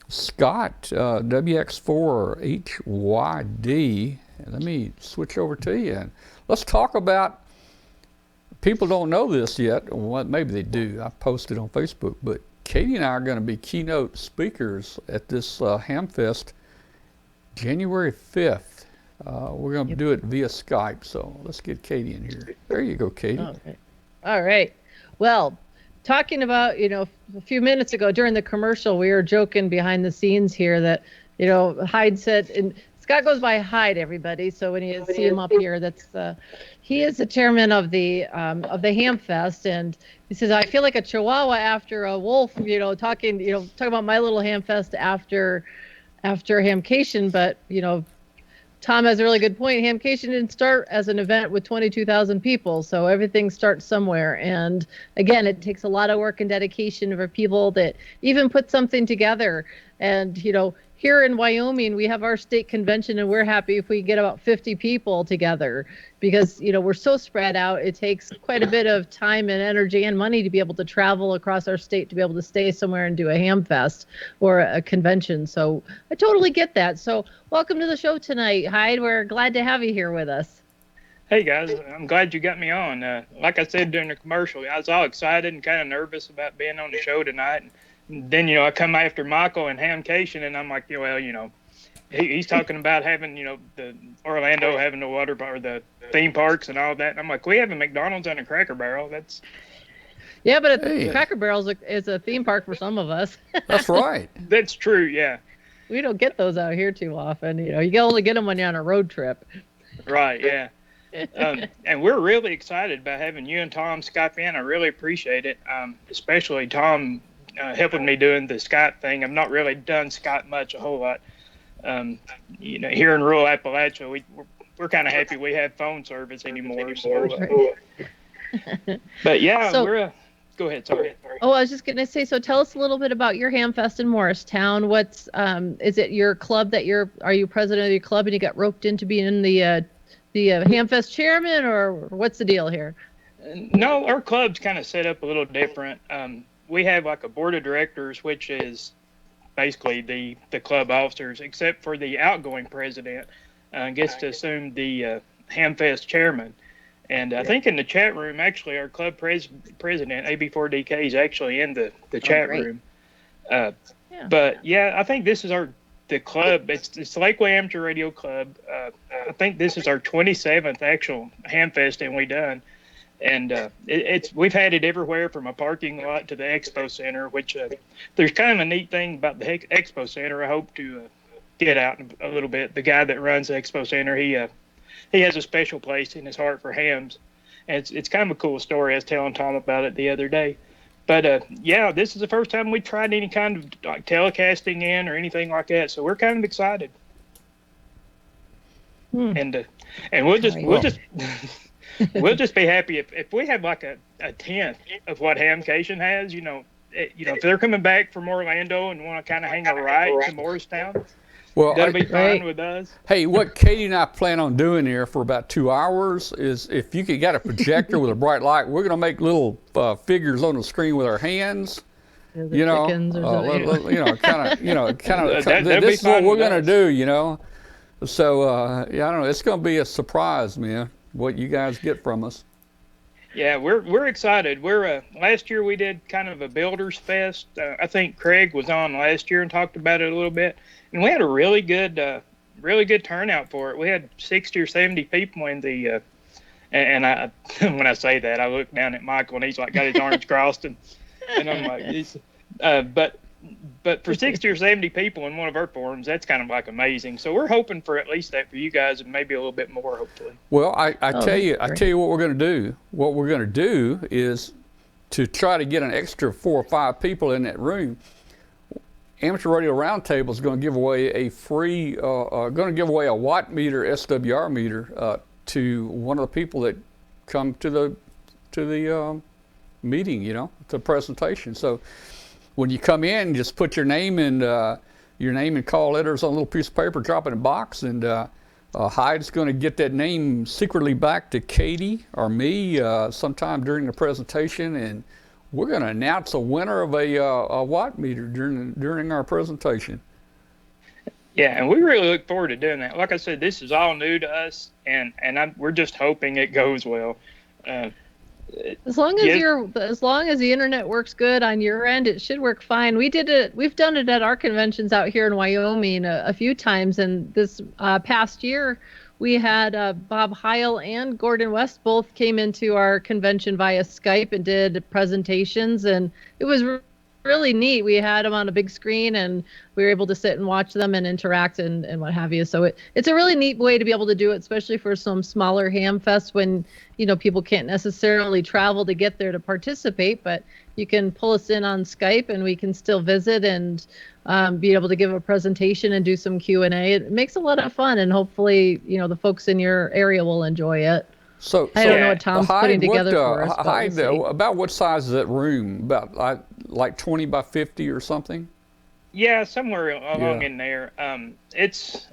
C: Scott, WX4HYD. Let me switch over to you. And let's talk about, people don't know this yet. Well, maybe they do. I posted on Facebook. But Katie and I are going to be keynote speakers at this Hamfest January 5th. We're going to do it via Skype, so let's get Katie in here. There you go, Katie.
D: All right. Well, talking about, a few minutes ago during the commercial, we were joking behind the scenes here that, Hyde said, and Scott goes by Hyde, everybody. So when you see him up here, he is the chairman of the Hamfest, and he says, I feel like a Chihuahua after a wolf, talking about my little Hamfest after Hamcation, but Tom has a really good point. Hamcation didn't start as an event with 22,000 people, so everything starts somewhere. And again, it takes a lot of work and dedication for people that even put something together. And here in Wyoming, we have our state convention, and we're happy if we get about 50 people together because we're so spread out. It takes quite a bit of time and energy and money to be able to travel across our state to be able to stay somewhere and do a Hamfest or a convention. So I totally get that. So welcome to the show tonight, Hyde. We're glad to have you here with us.
G: Hey guys, I'm glad you got me on. Like I said during the commercial, I was all excited and kind of nervous about being on the show tonight. And then I come after Michael and Hamcation, and I'm like, he's talking about having the Orlando having the water or the theme parks and all that. And I'm like, we have a McDonald's and a Cracker Barrel. That's
D: but Cracker Barrel is a theme park for some of us.
C: That's right.
G: That's true. Yeah.
D: We don't get those out here too often. You can only get them when you're on a road trip.
G: Right. Yeah. And we're really excited about having you and Tom Skype in. I really appreciate it, especially Tom helping me doing the Skype thing. I've not really done Skype much, a whole lot. Here in rural Appalachia, we're kind of happy we have phone service anymore. But yeah, go ahead. Sorry.
D: Oh, I was just going to say, so tell us a little bit about your Hamfest in Morristown. What's, is it your club are you president of your club and you got roped into being in the Hamfest chairman, or what's the deal here?
G: No, our club's kind of set up a little different. We have like a board of directors, which is basically the club officers, except for the outgoing president gets to assume the Hamfest chairman. And I think in the chat room, actually, our club president, AB4DK, is actually in the chat room. But yeah, I think this is the club. It's Lakeway Amateur Radio Club. I think this is our 27th actual Hamfest, and we done. And we've had it everywhere from a parking lot to the expo center, which there's kind of a neat thing about the expo center. I hope to get out a little bit. The guy that runs the expo center, he has a special place in his heart for hams. And it's kind of a cool story. I was telling Tom about it the other day. But yeah, this is the first time we tried any kind of like telecasting in or anything like that. So we're kind of excited. And we'll just we'll just be happy if we have like a tenth of what Hamcation has. If they're coming back from Orlando and want to kind of hang a right to Morristown, that'll be fine with us.
C: Hey, what Katie and I plan on doing here for about 2 hours is if you got a projector with a bright light, we're going to make little figures on the screen with our hands. This is what we're going to do. So I don't know. It's going to be a surprise, man, what you guys get from us.
G: Yeah, we're excited. Last year we did kind of a builders fest. I think Craig was on last year and talked about it a little bit, and we had a really good turnout for it. We had 60 or 70 people in the And I, when I say that, I look down at Michael, and he's like got his arms crossed, and I'm like, but for 60 or 70 people in one of our forums, that's kind of like amazing. So we're hoping for at least that for you guys, and maybe a little bit more, hopefully.
C: Well, I tell you what we're going to do. What we're going to do is to try to get an extra 4 or 5 people in that room. Amateur Radio Roundtable is going to give away a free, going to give away a watt meter, SWR meter, to one of the people that come to the meeting, you know, the presentation. So when you come in, just put your name and call letters on a little piece of paper, drop it in a box, and Hyde's going to get that name secretly back to Katie or me sometime during the presentation, and we're going to announce a winner of a watt meter during our presentation.
G: Yeah, and we really look forward to doing that. Like I said, this is all new to us, and we're just hoping it goes well.
D: As long as the internet works good on your end, it should work fine. We've done it at our conventions out here in Wyoming a few times, and this past year we had Bob Heil and Gordon West both came into our convention via Skype and did presentations, and it was really neat. We had them on a big screen, and we were able to sit and watch them and interact and what have you. So it's a really neat way to be able to do it, especially for some smaller ham fests when, you know, people can't necessarily travel to get there to participate, but you can pull us in on Skype and we can still visit and be able to give a presentation and do some Q&A. It makes a lot of fun, and hopefully, you know, the folks in your area will enjoy it.
C: So
D: I don't know what Tom's putting together for us.
C: Hyde, about what size is that room? About like 20 by 50 or something?
G: Yeah, somewhere along in there. It's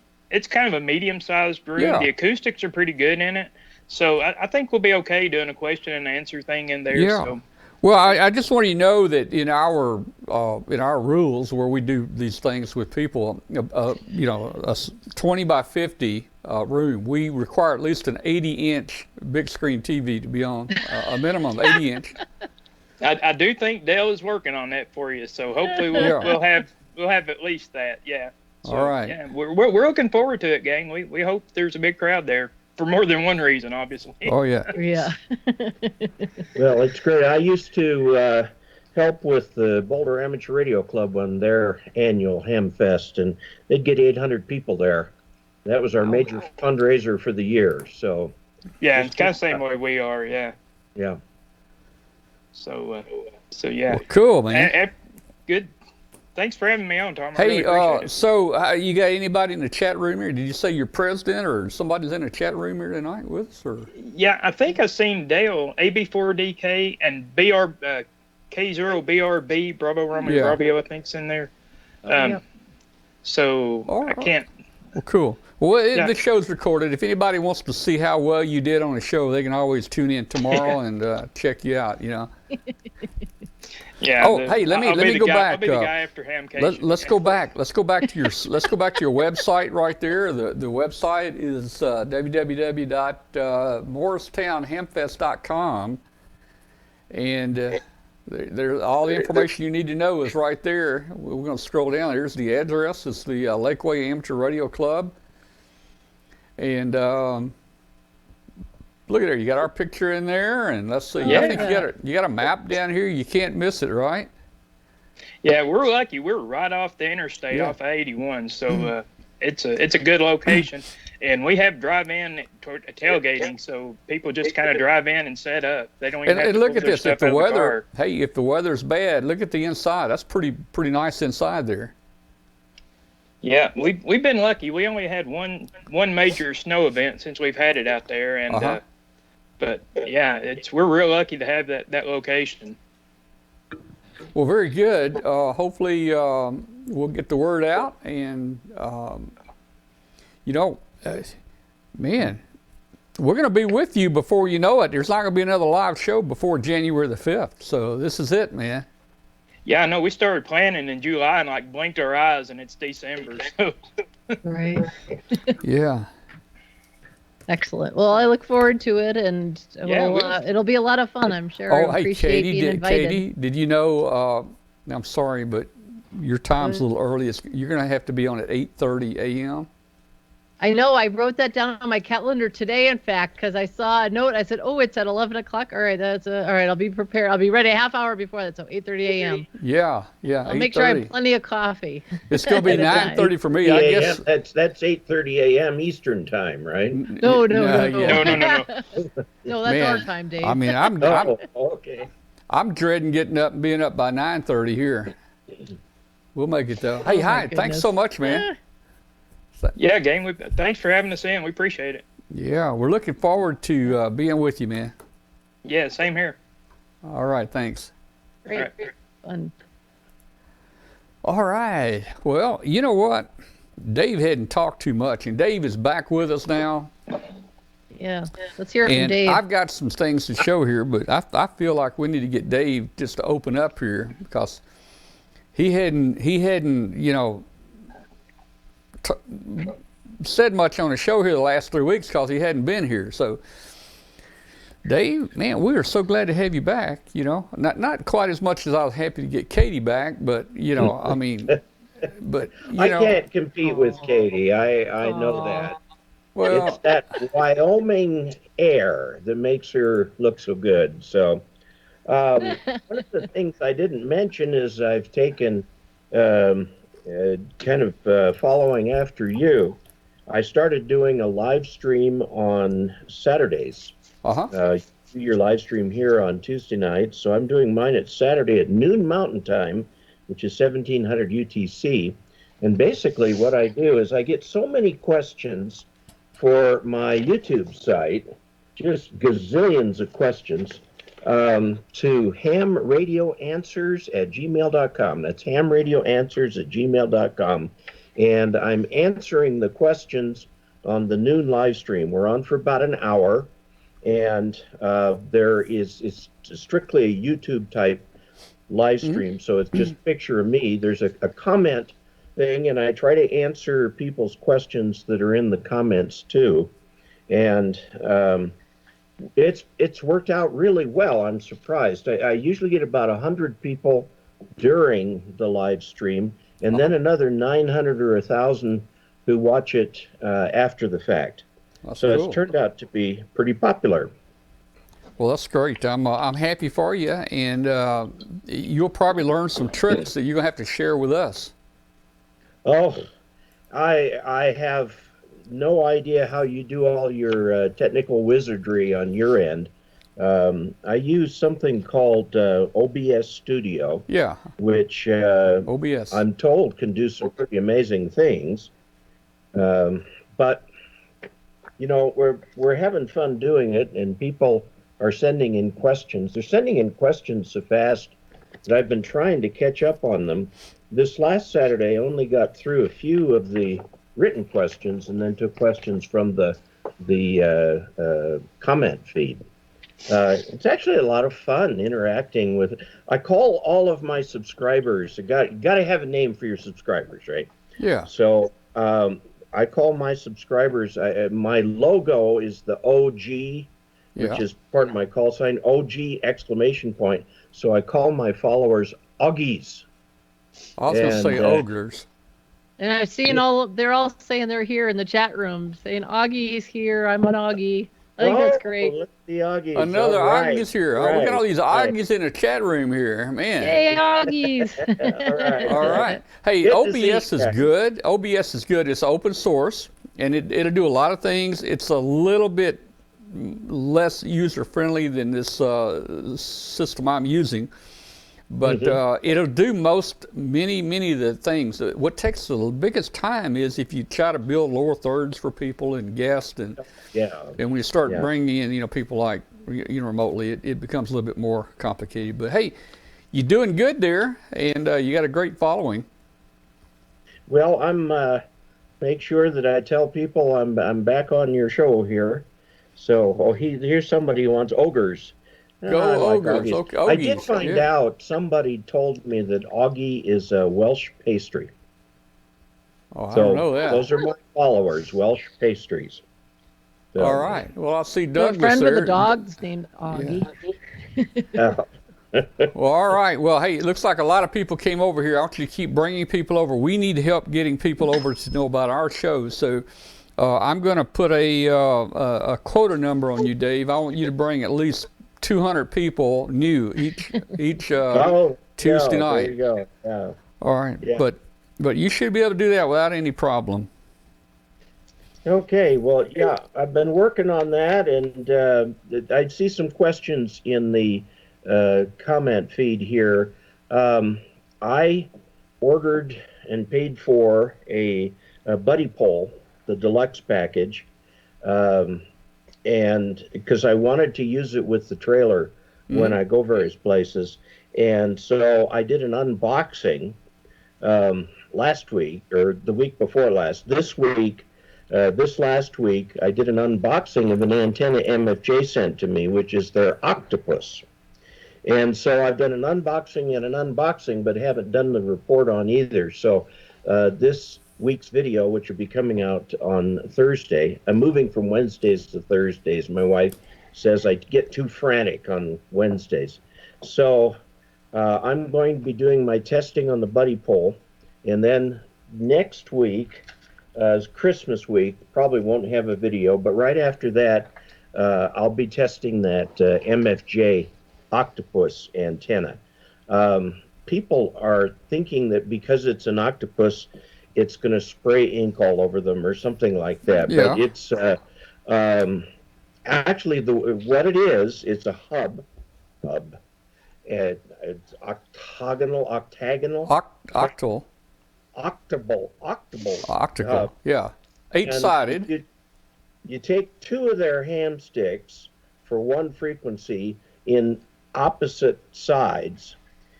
G: kind of a medium-sized room.
C: Yeah.
G: The acoustics are pretty good in it, so I think we'll be okay doing a question and answer thing in there.
C: Yeah.
G: So.
C: Well, I just want you to know that in our rules where we do these things with people, you know, a 20 by 50 room, we require at least an 80-inch big screen TV to be on, a minimum 80-inch.
G: I do think Dale is working on that for you, so hopefully we'll have at least that. Yeah. So,
C: all right.
G: Yeah, we're looking forward to it, gang. We hope there's a big crowd there for more than one reason, obviously.
C: Oh yeah.
D: Yeah.
B: Well, it's great. I used to help with the Boulder Amateur Radio Club on their annual Hamfest, and they'd get 800 people there. That was our major fundraiser for the year. So.
G: Yeah, it's kind of the same way we are. Yeah.
B: Yeah.
G: So yeah.
C: Well, cool, man.
G: Good. Thanks for having me on, Tom. I
C: Hey,
G: really appreciate it.
C: so you got anybody in the chat room here? Did you say your president or somebody's in the chat room here tonight with us? Or?
G: Yeah, I think I seen Dale, AB4DK, and K0BRB, Bravo Roman Bravo, I think's in there. So
C: right.
G: I can't.
C: Well, cool. Well, the show's recorded. If anybody wants to see how well you did on the show, they can always tune in tomorrow and check you out, you know.
G: Yeah.
C: Oh, hey, let me go back.
G: I'll be the guy after Hamcation.
C: Let's go back. Let's go back to your website right there. The website is www.morristownhamfest.com, and there's all the information you need to know is right there. We're going to scroll down. Here's the address. It's the Lakeway Amateur Radio Club, and look at there. You got our picture in there, and let's see.
G: Yeah.
C: I think you got a map down here. You can't miss it, right?
G: Yeah, we're lucky. We're right off the interstate, off of 81, so it's a good location. And we have drive-in tailgating, so people just kind of drive in and set up. They don't even have to
C: look
G: pull
C: at
G: their
C: this.
G: stuff
C: If the
G: out of the
C: weather,
G: car.
C: hey, if the weather's bad, look at the inside. That's pretty nice inside there.
G: Yeah, we've been lucky. We only had one major snow event since we've had it out there, and but yeah, we're real lucky to have that location.
C: Well, very good. Hopefully, we'll get the word out, and you know, man, we're going to be with you before you know it. There's not going to be another live show before January the 5th. So this is it, man.
G: Yeah, I know. We started planning in July and like blinked our eyes, and it's December. So.
D: Right.
C: Yeah.
D: Excellent. Well, I look forward to it, and it'll be a lot of fun, I'm sure.
C: Oh,
D: I appreciate being invited.
C: Katie, did you know? I'm sorry, but your time's a little early. You're going to have to be on at 8:30 a.m.
D: I know. I wrote that down on my calendar today, in fact, because I saw a note. I said, "Oh, it's at 11 o'clock. All right, all right. I'll be prepared. I'll be ready a half hour before that, so 8:30 a.m.
C: Yeah.
D: I'll make sure I have plenty of coffee.
C: It's going to be 9:30 for me, I guess.
B: That's 8:30 a.m. Eastern time, right?
D: No.
C: Yeah.
G: No.
D: No, that's our time, Dave.
C: I mean, I'm
B: Okay.
C: I'm dreading getting up and being up by 9:30 here. We'll make it though. Hey, hi! Thanks
D: goodness.
C: so much, man.
G: Yeah, gang. Thanks for having us in. We appreciate it.
C: Yeah, we're looking forward to being with you, man.
G: Yeah, same here.
C: All right, thanks.
D: Great. Fun.
C: All right. Well, you know what? Dave hadn't talked too much, and Dave is back with us now.
D: Yeah. Let's hear it from
C: And
D: Dave.
C: I've got some things to show here, but I feel like we need to get Dave just to open up here because he hadn't said much on the show here the last 3 weeks because he hadn't been here. So, Dave, man, we are so glad to have you back. Not quite as much as I was happy to get Katie back, but I mean, but
B: I can't compete with Katie. I know that.
C: Well,
B: it's that Wyoming air that makes her look so good. So, one of the things I didn't mention is I've taken kind of following after you. I started doing a live stream on Saturdays. Your live stream here on Tuesday nights. So I'm doing mine at Saturday at noon Mountain Time, which is 1700 UTC. And basically what I do is I get so many questions for my YouTube site, just gazillions of questions, to hamradioanswers@gmail.com. That's hamradioanswers@gmail.com. And I'm answering the questions on the noon live stream. We're on for about an hour, and it's strictly a YouTube type live stream, so it's just a picture of me. There's a comment thing, and I try to answer people's questions that are in the comments too. And it's worked out really well. I'm surprised. I usually get about 100 people during the live stream, and then another 900 or 1,000 who watch it after the fact.
C: That's
B: so
C: cool.
B: It's turned out to be pretty popular.
C: Well, that's great. I'm happy for you, and you'll probably learn some tricks that you're gonna have to share with us.
B: Oh, I have no idea how you do all your technical wizardry on your end. I use something called OBS Studio.
C: Yeah.
B: Which
C: OBS.
B: I'm told can do some pretty amazing things. But we're having fun doing it, and people are sending in questions. They're sending in questions so fast that I've been trying to catch up on them. This last Saturday, I only got through a few of the written questions, and then took questions from the comment feed. It's actually a lot of fun interacting with it. I call all of my subscribers. You got to have a name for your subscribers, right?
C: Yeah.
B: So I call my subscribers. My logo is the OG, which is part of my call sign. OG exclamation point. So I call my followers Oggies.
C: I was gonna say ogres.
D: And I've seen they're all saying they're here in the chat room, saying Augie's here. I'm an Augie. I think that's great.
B: Look at the Augies.
C: Another Augie's here.
B: Right,
C: Oh, we got all these Augies in the chat room here, man.
D: Hey, Augies.
C: All right. Hey, OBS is good. OBS is good. It's open source, and it'll do a lot of things. It's a little bit less user friendly than this system I'm using. But it'll do many of the things. What takes the biggest time is if you try to build lower thirds for people and guests, and when you start bringing in people like remotely, it becomes a little bit more complicated. But hey, you're doing good there, and you got a great following.
B: Well, I'm make sure that I tell people I'm back on your show here. So here's somebody who wants ogres.
C: Go ogres.
B: Okay, I did find out, somebody told me that Augie is a Welsh pastry.
C: Oh, I don't know that.
B: Those are my followers, Welsh pastries. So,
C: all right. Well, I'll see Douglas there.
D: A friend with a dog's named Augie.
C: Well, all right. Well, hey, it looks like a lot of people came over here. I want you to keep bringing people over. We need help getting people over to know about our shows. So I'm going to put a quota number on you, Dave. I want you to bring at least 200 people new each Tuesday night.
B: There you go. Yeah.
C: All right,
B: Yeah.
C: but you should be able to do that without any problem.
B: Okay, well, yeah, I've been working on that, and I see some questions in the comment feed here. I ordered and paid for a buddy pole, the deluxe package, and because I wanted to use it with the trailer when I go various places. And so I did an unboxing last week, or the week before last. This last week, I did an unboxing of an antenna MFJ sent to me, which is their octopus. And so I've done an unboxing and an unboxing, but haven't done the report on either. So this week's video, which will be coming out on Thursday, I'm moving from Wednesdays to Thursdays. My wife says I get too frantic on Wednesdays. So I'm going to be doing my testing on the buddy pole. And then next week, Christmas week, probably won't have a video, but right after that, I'll be testing that MFJ octopus antenna. People are thinking that because it's an octopus, it's going to spray ink all over them or something like that.
C: Yeah.
B: But it's actually what it is. It's a hub. It's octagonal.
C: Octacle, yeah. 8-sided.
B: You take two of their ham sticks for one frequency in opposite sides,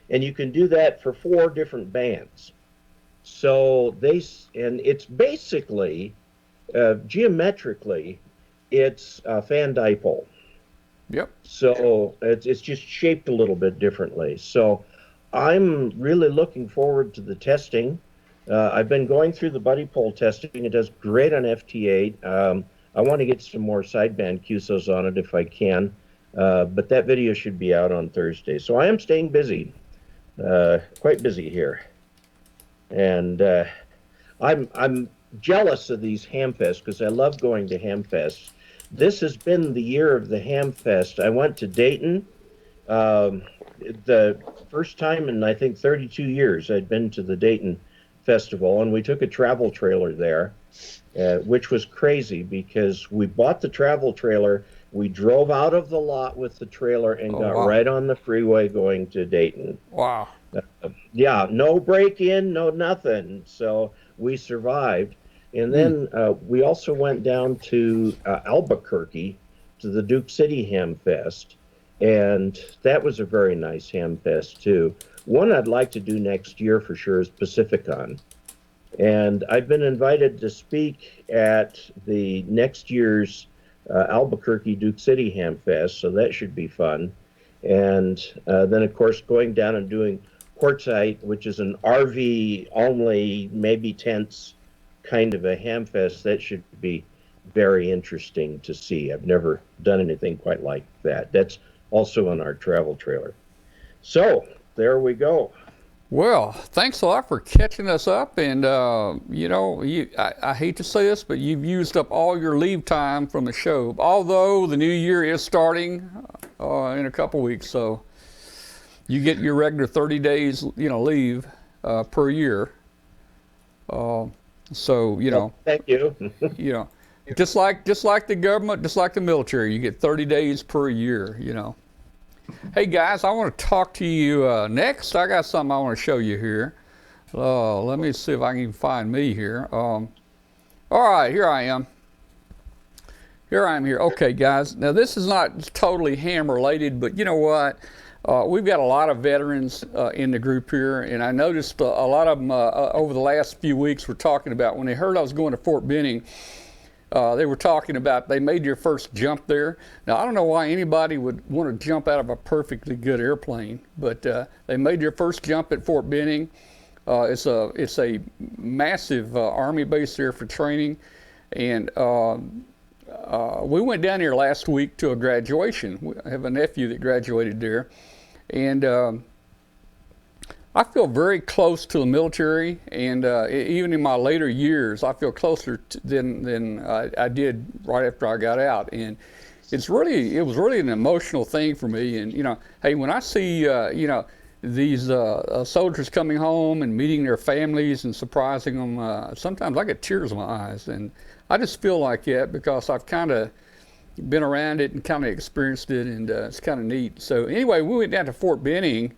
B: and you can do that for 4 different bands. So it's basically, geometrically, it's a fan dipole.
C: Yep.
B: So it's just shaped a little bit differently. So I'm really looking forward to the testing. I've been going through the buddy pole testing. It does great on FT8. I want to get some more sideband QSOs on it if I can, but that video should be out on Thursday. So I am staying busy, quite busy here, and I'm jealous of these hamfests because I love going to hamfests. This has been the year of the hamfest. I went to Dayton. The first time in I think 32 years I'd been to the Dayton Festival, and we took a travel trailer there, which was crazy because we bought the travel trailer, we drove out of the lot with the trailer and got right on the freeway going to Dayton.
C: Wow.
B: Yeah, no break-in, no nothing. So we survived. And then we also went down to Albuquerque to the Duke City Ham Fest, and that was a very nice ham fest too. One I'd like to do next year for sure is Pacificon. And I've been invited to speak at the next year's Albuquerque Duke City Ham Fest, so that should be fun. And then, of course, going down and doing Quartzite, which is an RV only, maybe tents kind of a ham fest, that should be very interesting to see. I've never done anything quite like that. That's also on our travel trailer. So there we go.
C: Well, thanks a lot for catching us up. And, I hate to say this, but you've used up all your leave time from the show, although the new year is starting in a couple weeks. So you get your regular 30 days, leave per year.
B: Thank you.
C: Just like the government, just like the military, you get 30 days per year, Hey guys, I want to talk to you next. I got something I want to show you here. Let me see if I can even find me here. All right, here I am. Okay, guys. Now this is not totally ham related, but you know what? We've got a lot of veterans in the group here, and I noticed a lot of them over the last few weeks were talking about when they heard I was going to Fort Benning. They were talking about they made their first jump there. Now, I don't know why anybody would want to jump out of a perfectly good airplane, but they made their first jump at Fort Benning. It's a massive Army base there for training. And we went down here last week to a graduation. I have a nephew that graduated there. And I feel very close to the military, and even in my later years, I feel closer than I did right after I got out. And it was really an emotional thing for me. And hey, when I see these soldiers coming home and meeting their families and surprising them, sometimes I get tears in my eyes, and I just feel like that because I've kind of been around it and kind of experienced it, and it's kind of neat. So anyway, we went down to Fort Benning.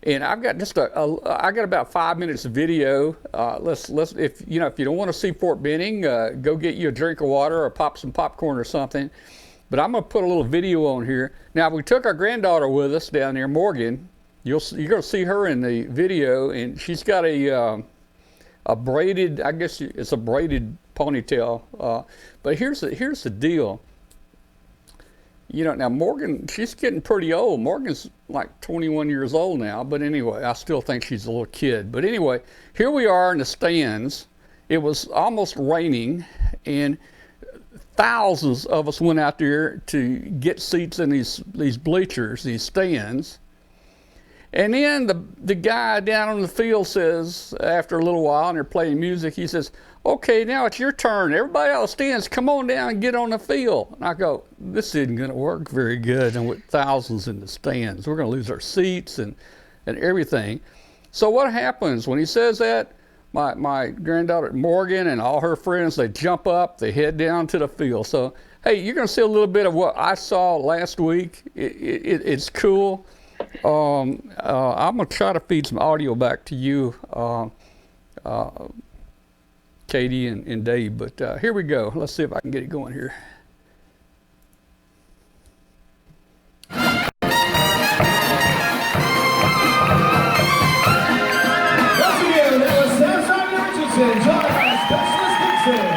C: And I've got just I got about 5 minutes of video. Let's if you don't want to see Fort Benning, go get you a drink of water or pop some popcorn or something. But I'm gonna put a little video on here. Now we took our granddaughter with us down there, Morgan. You're gonna see her in the video, and she's got a braided, I guess it's a braided ponytail. But here's the deal. Now Morgan, she's getting pretty old. Morgan's like 21 years old now, but anyway, I still think she's a little kid. But anyway, here we are in the stands. It was almost raining, and thousands of us went out there to get seats in these bleachers, these stands. And then the guy down on the field says, after a little while, and they're playing music, he says, "Okay, now it's your turn. Everybody out of the stands, come on down and get on the field." And I go, this isn't going to work very good, and with thousands in the stands, we're going to lose our seats and everything. So what happens when he says that? My granddaughter Morgan and all her friends, they jump up, they head down to the field. So hey, you're going to see a little bit of what I saw last week. It's cool. I'm going to try to feed some audio back to you, Katie and Dave, but here we go. Let's see if I can get it going here.
H: Once again, that was Samson Richardson, joined by Specialist Dixon.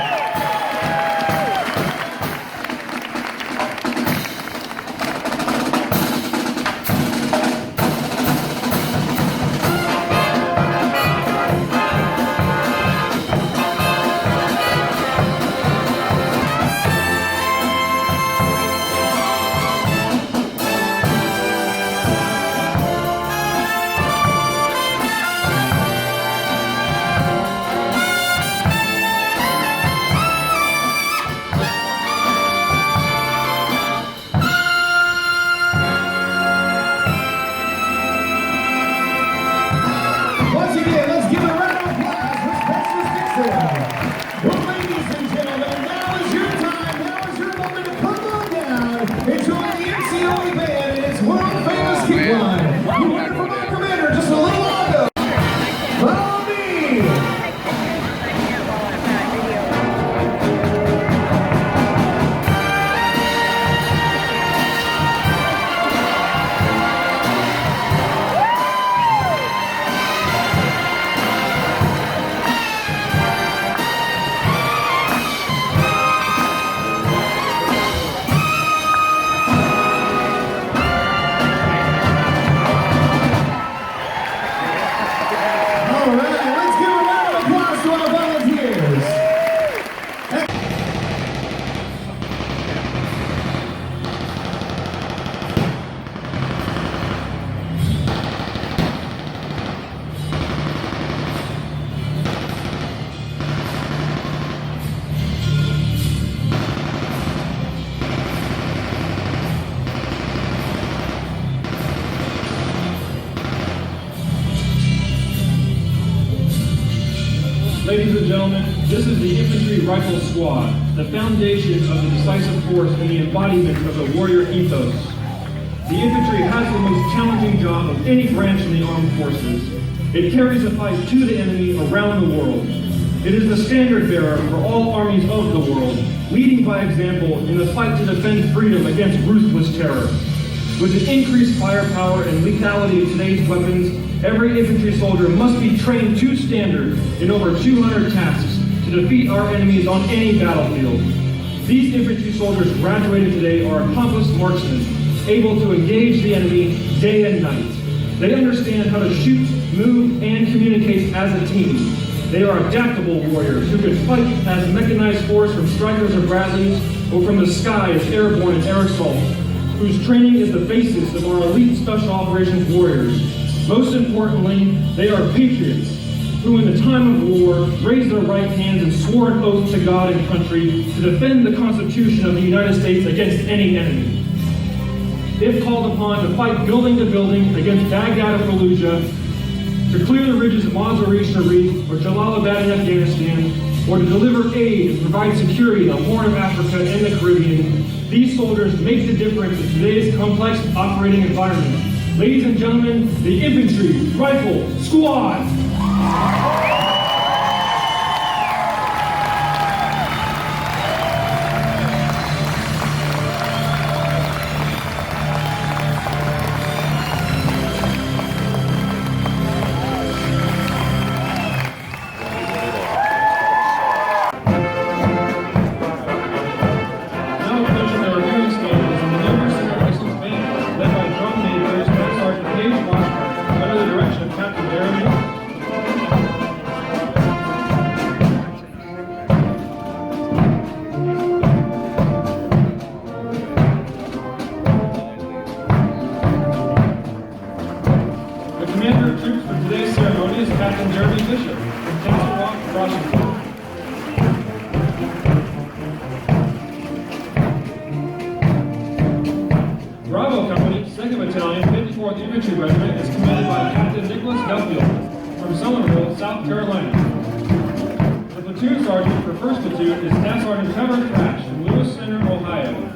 I: Ladies and gentlemen, this is the Infantry Rifle Squad, the foundation of the decisive force and the embodiment of the warrior ethos. The infantry has the most challenging job of any branch in the armed forces. It carries the fight to the enemy around the world. It is the standard bearer for all armies of the world, leading by example in the fight to defend freedom against ruthless terror. With the increased firepower and lethality of today's weapons, every infantry soldier must be trained to standard in over 200 tasks to defeat our enemies on any battlefield. These infantry soldiers graduated today are accomplished marksmen, able to engage the enemy day and night. They understand how to shoot, move, and communicate as a team. They are adaptable warriors who can fight as mechanized force from Strykers or Bradleys, or from the sky as airborne and air assault, whose training is the basis of our elite special operations warriors. Most importantly, they are patriots who in the time of war raised their right hands and swore an oath to God and country to defend the Constitution of the United States against any enemy. If called upon to fight building to building against Baghdad or Fallujah, to clear the ridges of Mazar-i-Sharif or Jalalabad in Afghanistan, or to deliver aid and provide security in the Horn of Africa and the Caribbean, these soldiers make the difference in today's complex operating environment. Ladies and gentlemen, the Infantry Rifle Squad! Now approaching the reviewing standards in the number center license band, led by drum majors Master Sergeant Dave Casler, under the direction of Captain Jeremy. The commander of troops for today's ceremony is Captain Jeremy Bishop from Castle Rock, Washington. Bravo Company, 2nd Battalion, 54th Infantry Regiment is commanded by Captain Nicholas Duffield from Summerville, South Carolina. The platoon sergeant for 1st Platoon is Staff Sergeant Trevor Thrash from Lewis Center, Ohio.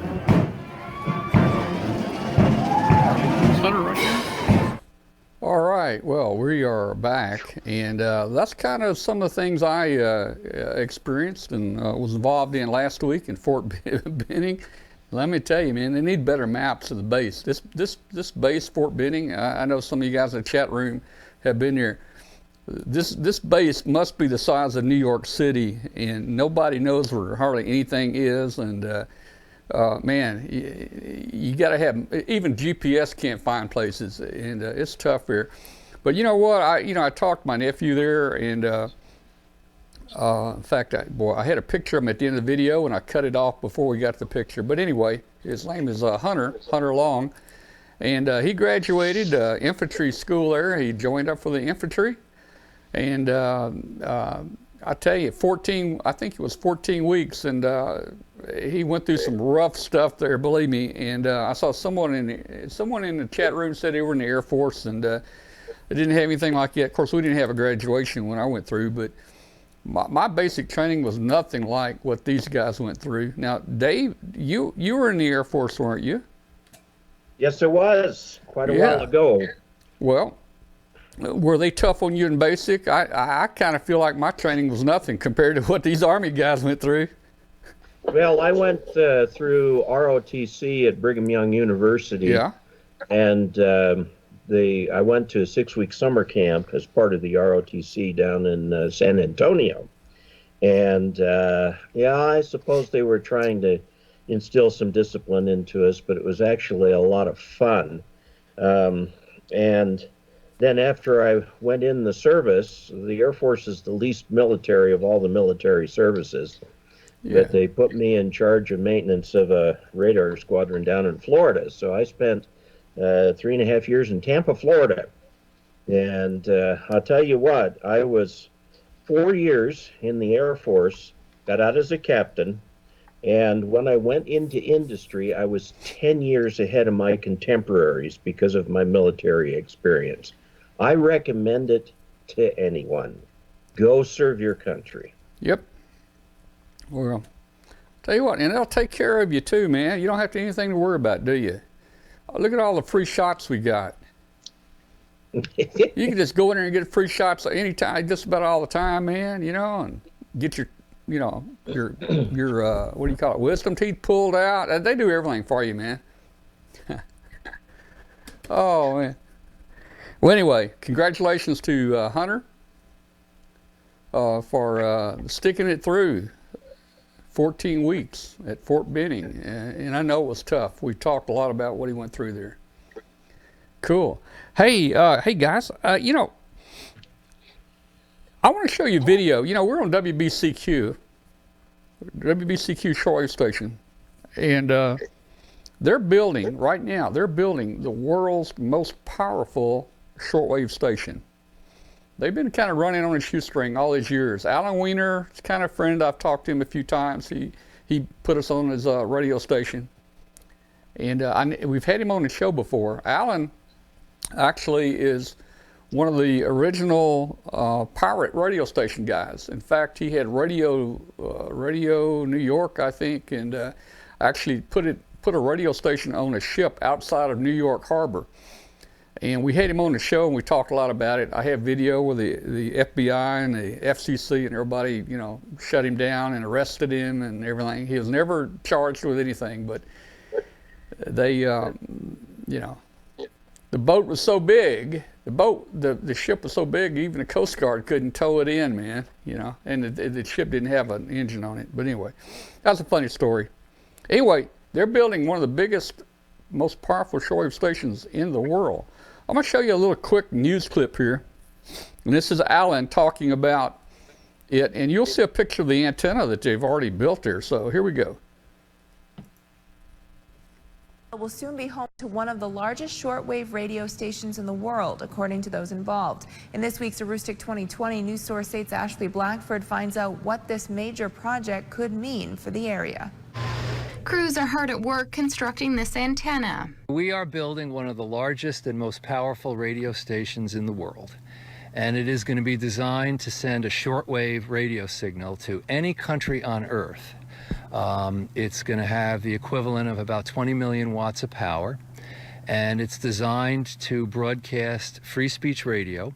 C: All right, well, we are back, and that's kind of some of the things I experienced and was involved in last week in Fort Benning. Let me tell you, man, they need better maps of the base. This base, Fort Benning, I know some of you guys in the chat room have been here. This base must be the size of New York City, and nobody knows where hardly anything is. And man, you got to have, even GPS can't find places, and it's tough here. But you know what? I talked to my nephew there, and in fact, I had a picture of him at the end of the video, and I cut it off before we got to the picture. But anyway, his name is Hunter Long, and he graduated infantry school there. He joined up for the infantry, and I tell you, I think it was 14 weeks, and he went through some rough stuff there, believe me. And I saw someone in the chat room said they were in the Air Force, and they didn't have anything like that. Of course, we didn't have a graduation when I went through, but my basic training was nothing like what these guys went through. Now, Dave, you were in the Air Force, weren't you?
B: Yes, it was quite a while ago.
C: Well, were they tough on you in basic? I kind of feel like my training was nothing compared to what these Army guys went through.
B: Well, I went through ROTC at Brigham Young University. Yeah. And I went to a 6-week summer camp as part of the ROTC down in San Antonio. And I suppose they were trying to instill some discipline into us, but it was actually a lot of fun. And then after I went in the service, the Air Force is the least military of all the military services. Yeah. But they put me in charge of maintenance of a radar squadron down in Florida. So I spent 3.5 years in Tampa, Florida. And I'll tell you what, I was 4 years in the Air Force, got out as a captain, and when I went into industry, I was 10 years ahead of my contemporaries because of my military experience. I recommend it to anyone. Go serve your country.
C: Yep. Well, tell you what, and they'll take care of you too, man. You don't have anything to worry about, do you? Look at all the free shots we got. You can just go in there and get free shots anytime, just about all the time, man, and get your what do you call it, wisdom teeth pulled out. They do everything for you, man. Oh, man. Well, anyway, congratulations to Hunter for sticking it through 14 weeks at Fort Benning, and I know it was tough. We talked a lot about what he went through there. Cool. Hey guys, I want to show you a video. We're on WBCQ shortwave station, and they're building the world's most powerful shortwave station. They've been kind of running on a shoestring all these years. Alan Weiner is kind of a friend. I've talked to him a few times. He put us on his radio station. And we've had him on the show before. Alan actually is one of the original pirate radio station guys. In fact, he had Radio New York, I think, and actually put a radio station on a ship outside of New York Harbor. And we had him on the show, and we talked a lot about it. I have video with the FBI and the FCC and everybody, you know, shut him down and arrested him and everything. He was never charged with anything, but they, you know, the boat was so big, the ship was so big, even the Coast Guard couldn't tow it in, man, you know, and the ship didn't have an engine on it. But anyway, that's a funny story. Anyway, they're building one of the biggest, most powerful shortwave stations in the world. I'm going to show you a little quick news clip here. And this is Alan talking about it. And you'll see a picture of the antenna that they've already built there. So here we go.
J: Will soon be home to one of the largest shortwave radio stations in the world, according to those involved. In this week's Aroostook 2020, news source 8's Ashley Blackford finds out what this major project could mean for the area.
K: Crews are hard at work constructing this antenna.
L: We are building one of the largest and most powerful radio stations in the world. And it is going to be designed to send a shortwave radio signal to any country on Earth. It's going to have the equivalent of about 20 million watts of power. And it's designed to broadcast free speech radio.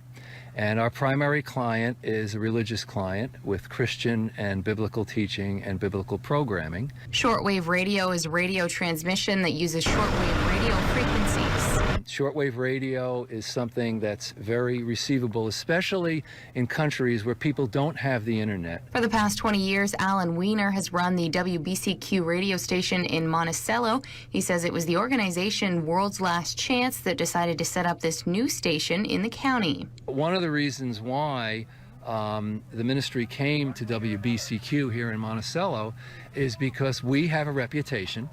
L: And our primary client is a religious client with Christian and biblical teaching and biblical programming.
K: Shortwave radio is radio transmission that uses shortwave radio frequencies.
L: Shortwave radio is something that's very receivable, especially in countries where people don't have the internet.
K: For the past 20 years, Alan Weiner has run the WBCQ radio station in Monticello. He says it was the organization World's Last Chance that decided to set up this new station in the county.
L: One of the reasons why the ministry came to WBCQ here in Monticello is because we have a reputation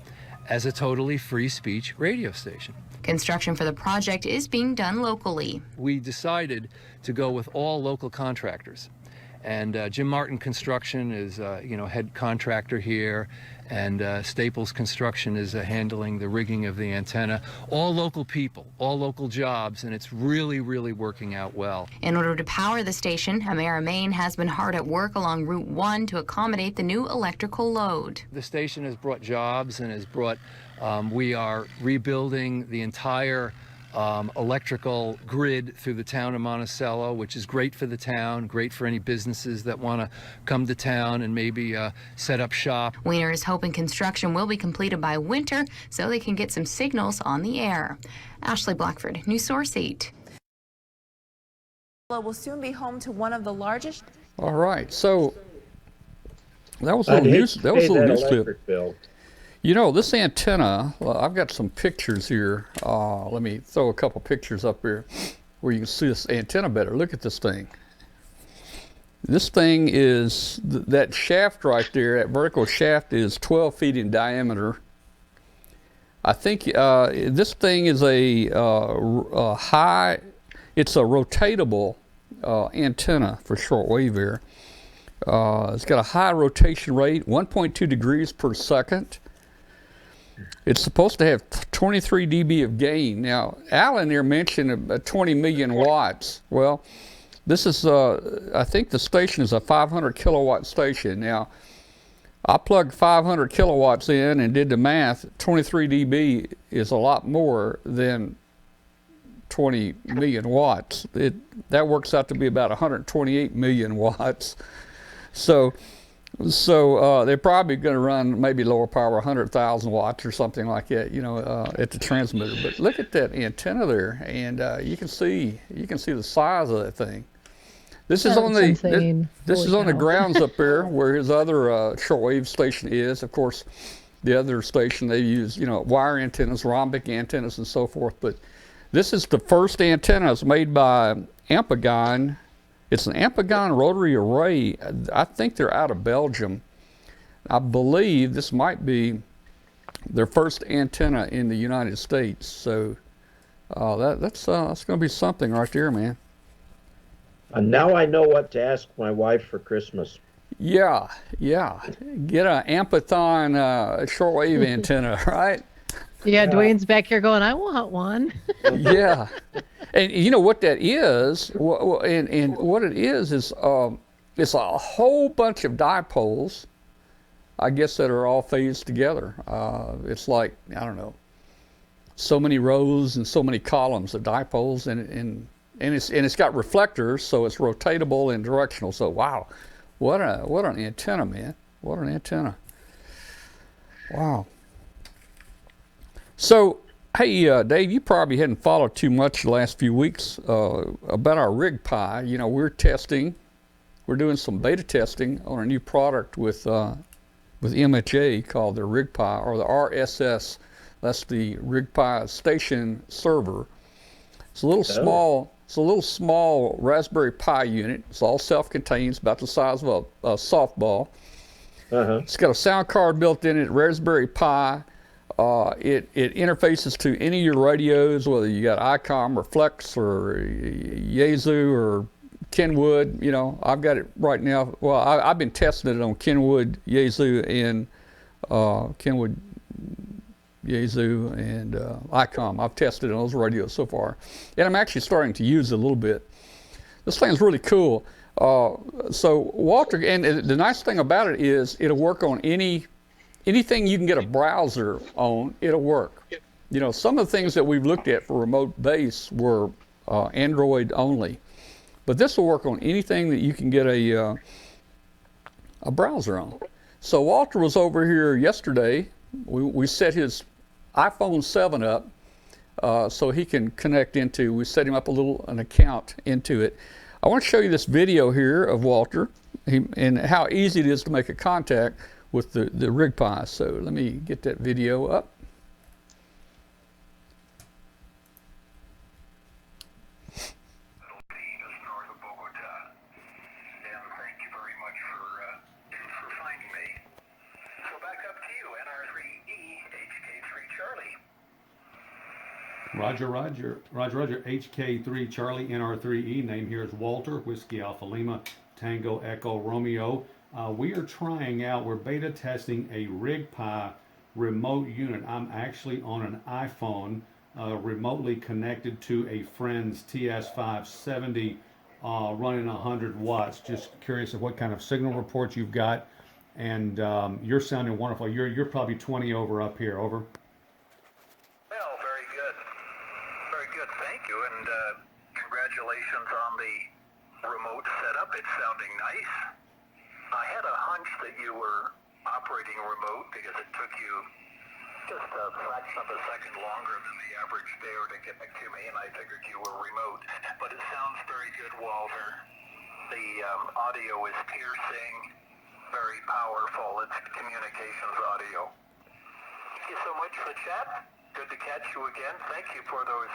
L: as a totally free speech radio station.
K: Construction for the project is being done locally.
L: We decided to go with all local contractors. And Jim Martin Construction is, head contractor here, and Staples Construction is handling the rigging of the antenna. All local people, all local jobs, and it's really, really working out well.
K: In order to power the station, Amera Maine has been hard at work along Route 1 to accommodate the new electrical load.
L: The station has brought jobs and has brought, we are rebuilding the entire electrical grid through the town of Monticello, which is great for the town, great for any businesses that want to come to town and maybe set up shop.
K: Weiner is hoping construction will be completed by winter so they can get some signals on the air. Ashley Blackford, News Source 8.
J: Will soon be home to one of the largest.
C: All right, so that was a little news. That was a little news clip.
B: Bill.
C: You know, this antenna, well, I've got some pictures here. Let me throw a couple pictures up here where you can see this antenna better. Look at this thing. This thing is, that shaft right there, that vertical shaft is 12 feet in diameter. I think this thing is it's a rotatable antenna for shortwave air. It's got a high rotation rate, 1.2 degrees per second. It's supposed to have 23 dB of gain. Now, Alan there mentioned 20 million watts. Well, this is, I think the station is a 500 kilowatt station. Now, I plugged 500 kilowatts in and did the math. 23 dB is a lot more than 20 million watts. That works out to be about 128 million watts. So they're probably going to run maybe lower power, 100,000 watts or something like that, at the transmitter. But look at that antenna there, and you can see the size of that thing. This is on the this is on the grounds up there where his other shortwave station is. Of course, the other station they use wire antennas, rhombic antennas, and so forth. But this is the first antenna. It's made by Ampagon. It's an Ampagon rotary array. I think they're out of Belgium. I believe this might be their first antenna in the United States. So That's going to be something right there, man.
B: And now I know what to ask my wife for Christmas.
C: Yeah. Get an Ampathon shortwave antenna, right?
D: Yeah, Dwayne's back here going, I want one.
C: Yeah. And you know what that is? And what it is it's a whole bunch of dipoles, I guess, that are all phased together. It's like, I don't know, so many rows and so many columns of dipoles, and it's got reflectors, so it's rotatable and directional. So wow, what an antenna, man! What an antenna! Wow. So hey, Dave, you probably hadn't followed too much the last few weeks about our rigpi. You know, we're doing some beta testing on a new product with MHA called the rigpi, or the RSS. That's the rigpi station server. It's a little small. It's a little small Raspberry Pi unit. It's all self-contained. It's about the size of a softball. It's got a sound card built in it. Raspberry Pi. It interfaces to any of your radios, whether you got ICOM or Flex or Yaesu or Kenwood. You know, I've got it right now. Well, I've been testing it on Kenwood, Yaesu, and ICOM. I've tested it on those radios so far, and I'm actually starting to use it a little bit. This thing's really cool. So Walter, and the nice thing about it is it'll work on anything you can get a browser on. It'll work. You know, some of the things that we've looked at for remote base were Android only, but this will work on anything that you can get a browser on. So Walter was over here yesterday. We set his iPhone 7 up so he can connect into. We set him up an account into it. I want to show you this video here of Walter and how easy it is to make a contact with the rigpi. So let me get that video up.
M: Roger, HK3 Charlie, NR3E. Name here is Walter, Whiskey Alpha Lima, Tango Echo Romeo. We are trying out, we're beta testing a rigpi remote unit. I'm actually on an iPhone remotely connected to a friend's TS570 running 100 watts. Just curious of what kind of signal reports you've got. And you're sounding wonderful. You're probably 20 over up here, over.
N: Congratulations on the remote setup. It's sounding nice. I had a hunch that you were operating remote because it took you just a fraction of a second longer than the average bear to get back to me, and I figured you were remote. But it sounds very good, Walter. The audio is piercing, very powerful. It's communications audio. Thank you so much for the chat. Good to catch you again. Thank you for those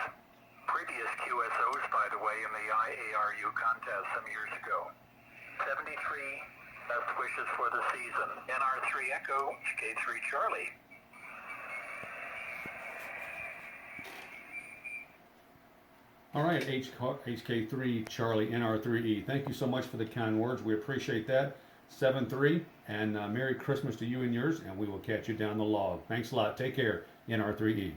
N: previous QSOs, by the way, in the IARU contest some years ago. 73 best wishes for the season. NR3 Echo, HK3 Charlie.
M: All right, HK3 Charlie, NR3E. Thank you so much for the kind words. We appreciate that. 7-3, and Merry Christmas to you and yours, and we will catch you down the log. Thanks a lot. Take care, NR3E.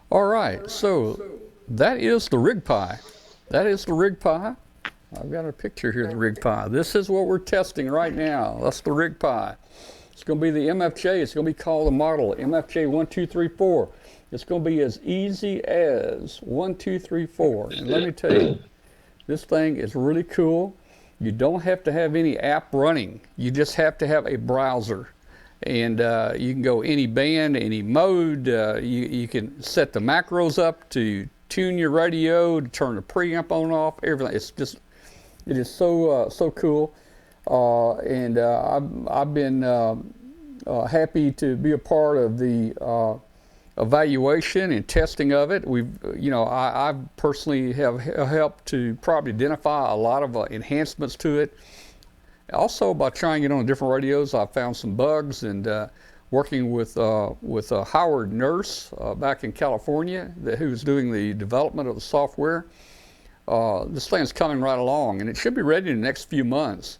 C: All right, so that is the rigpi. That is the rigpi. I've got a picture here of the rigpi. This is what we're testing right now. That's the rigpi. It's going to be the MFJ. It's going to be called the model MFJ 1234. It's going to be as easy as 1, 2, 3, 4. And let me tell you, this thing is really cool. You don't have to have any app running. You just have to have a browser. And you can go any band, any mode. You can set the macros up to tune your radio, to turn the preamp on and off, everything. It is so cool. And I've been happy to be a part of the evaluation and testing of it. I personally have helped to probably identify a lot of enhancements to it. also by trying to get on different radios, I found some bugs, and working with Howard Nurse back in California, who was doing the development of the software. This thing's coming right along, and it should be ready in the next few months.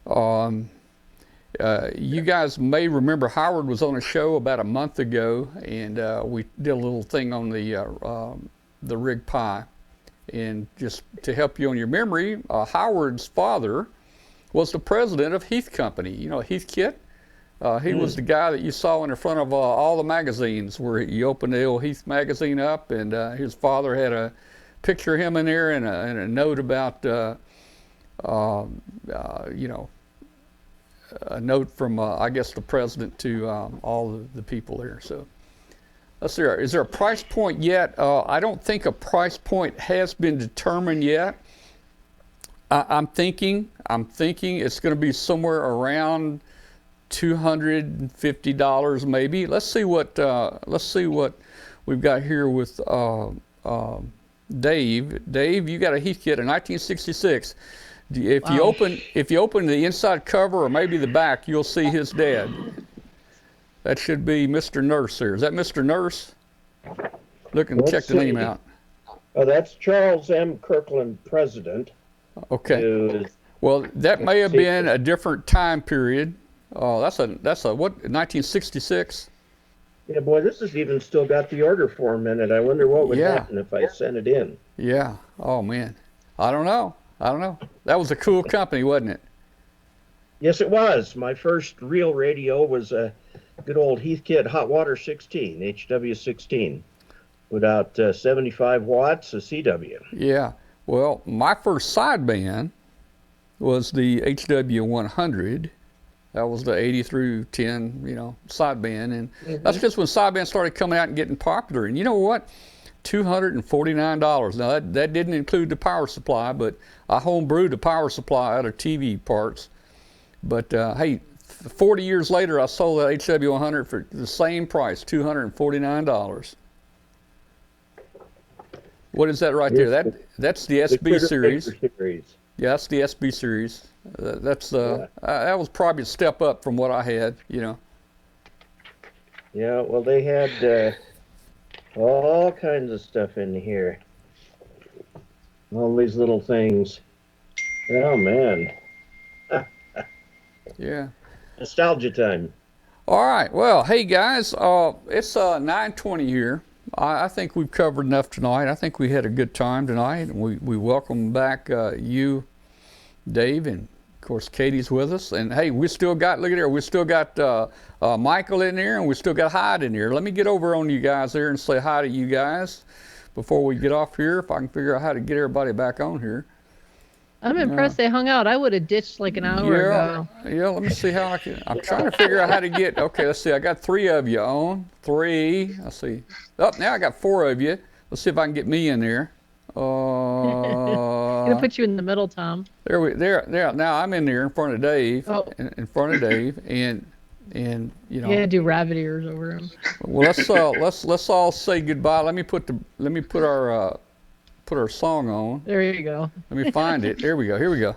C: You guys may remember Howard was on a show about a month ago, and we did a little thing on the rigpi. And just to help you on your memory, Howard's father was the president of Heath Company. You know Heath Kit? He was the guy that you saw in the front of all the magazines, where you opened the old Heath magazine up, and his father had a picture of him in there, and a note about, you know, a note from, I guess, the president to all the people there. So let's see, is there a price point yet? I don't think a price point has been determined yet. I'm thinking it's going to be somewhere around $250 maybe. Let's see what we've got here with Dave. Dave, you got a Heath Kit in 1966. If you open the inside cover or maybe the back, you'll see his dad. That should be Mr. Nurse there. Is that Mr. Nurse? Look and check the name out.
B: Oh, that's Charles M. Kirkland, president.
C: Okay. Well, that may have been a different time period. That's a what, 1966?
B: Yeah, boy, this has even still got the order form in it. I wonder what would happen if I sent it in.
C: Yeah. Oh man, I don't know. That was a cool company, wasn't it?
B: Yes, it was. My first real radio was a good old Heathkit Hot Water 16, HW16, without 75 watts, a CW.
C: Yeah. Well, my first sideband was the HW100. That was the 80 through 10, you know, sideband, and that's just when sideband started coming out and getting popular. And you know what? $249. Now that didn't include the power supply, but I homebrewed the power supply out of TV parts. But hey, 40 years later, I sold that HW100 for the same price, $249. What is that right there? That's the SB series. Yeah, that's the SB series. That was probably a step up from what I had, you know.
B: Yeah, well, they had all kinds of stuff in here. All these little things. Oh, man.
C: Yeah.
B: Nostalgia time.
C: All right. Well, hey, guys, it's 9:20 here. I think we've covered enough tonight. I think we had a good time tonight. We welcome back you, Dave, and of course Katie's with us. And hey, we still got, look at here, we still got Michael in there, and we still got Hyde in here. Let me get over on you guys there and say hi to you guys before we get off here, if I can figure out how to get everybody back on here.
D: I'm impressed they hung out. I would have ditched like an hour ago.
C: Yeah, let me see how I can. I'm trying to figure out how to get. Okay, let's see. I got 3 of you on. 3. Let's see. Oh, now I got 4 of you. Let's see if I can get me in there.
D: I'm gonna put you in the middle, Tom.
C: There. Now I'm in there in front of Dave.
D: Oh.
C: In front of Dave, and you know.
D: Yeah, do rabbit ears over him.
C: Well, let's all say goodbye. Let me put our song on.
D: There you go.
C: Let me find it. There we go. Here we go.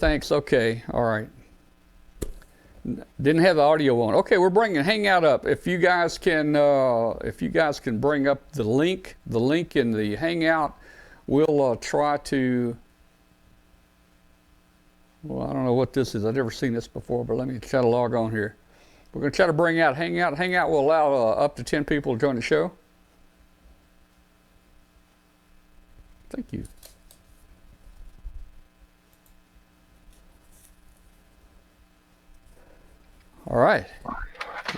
C: thanks. Okay, all right. Didn't have the audio on. Okay, we're bringing Hangout up. If you guys can bring up the link in the Hangout, we'll try to. Well, I don't know what this is. I've never seen this before, but let me try to log on here. We're going to try to bring out Hangout. Hangout will allow up to 10 people to join the show. Thank you. All right.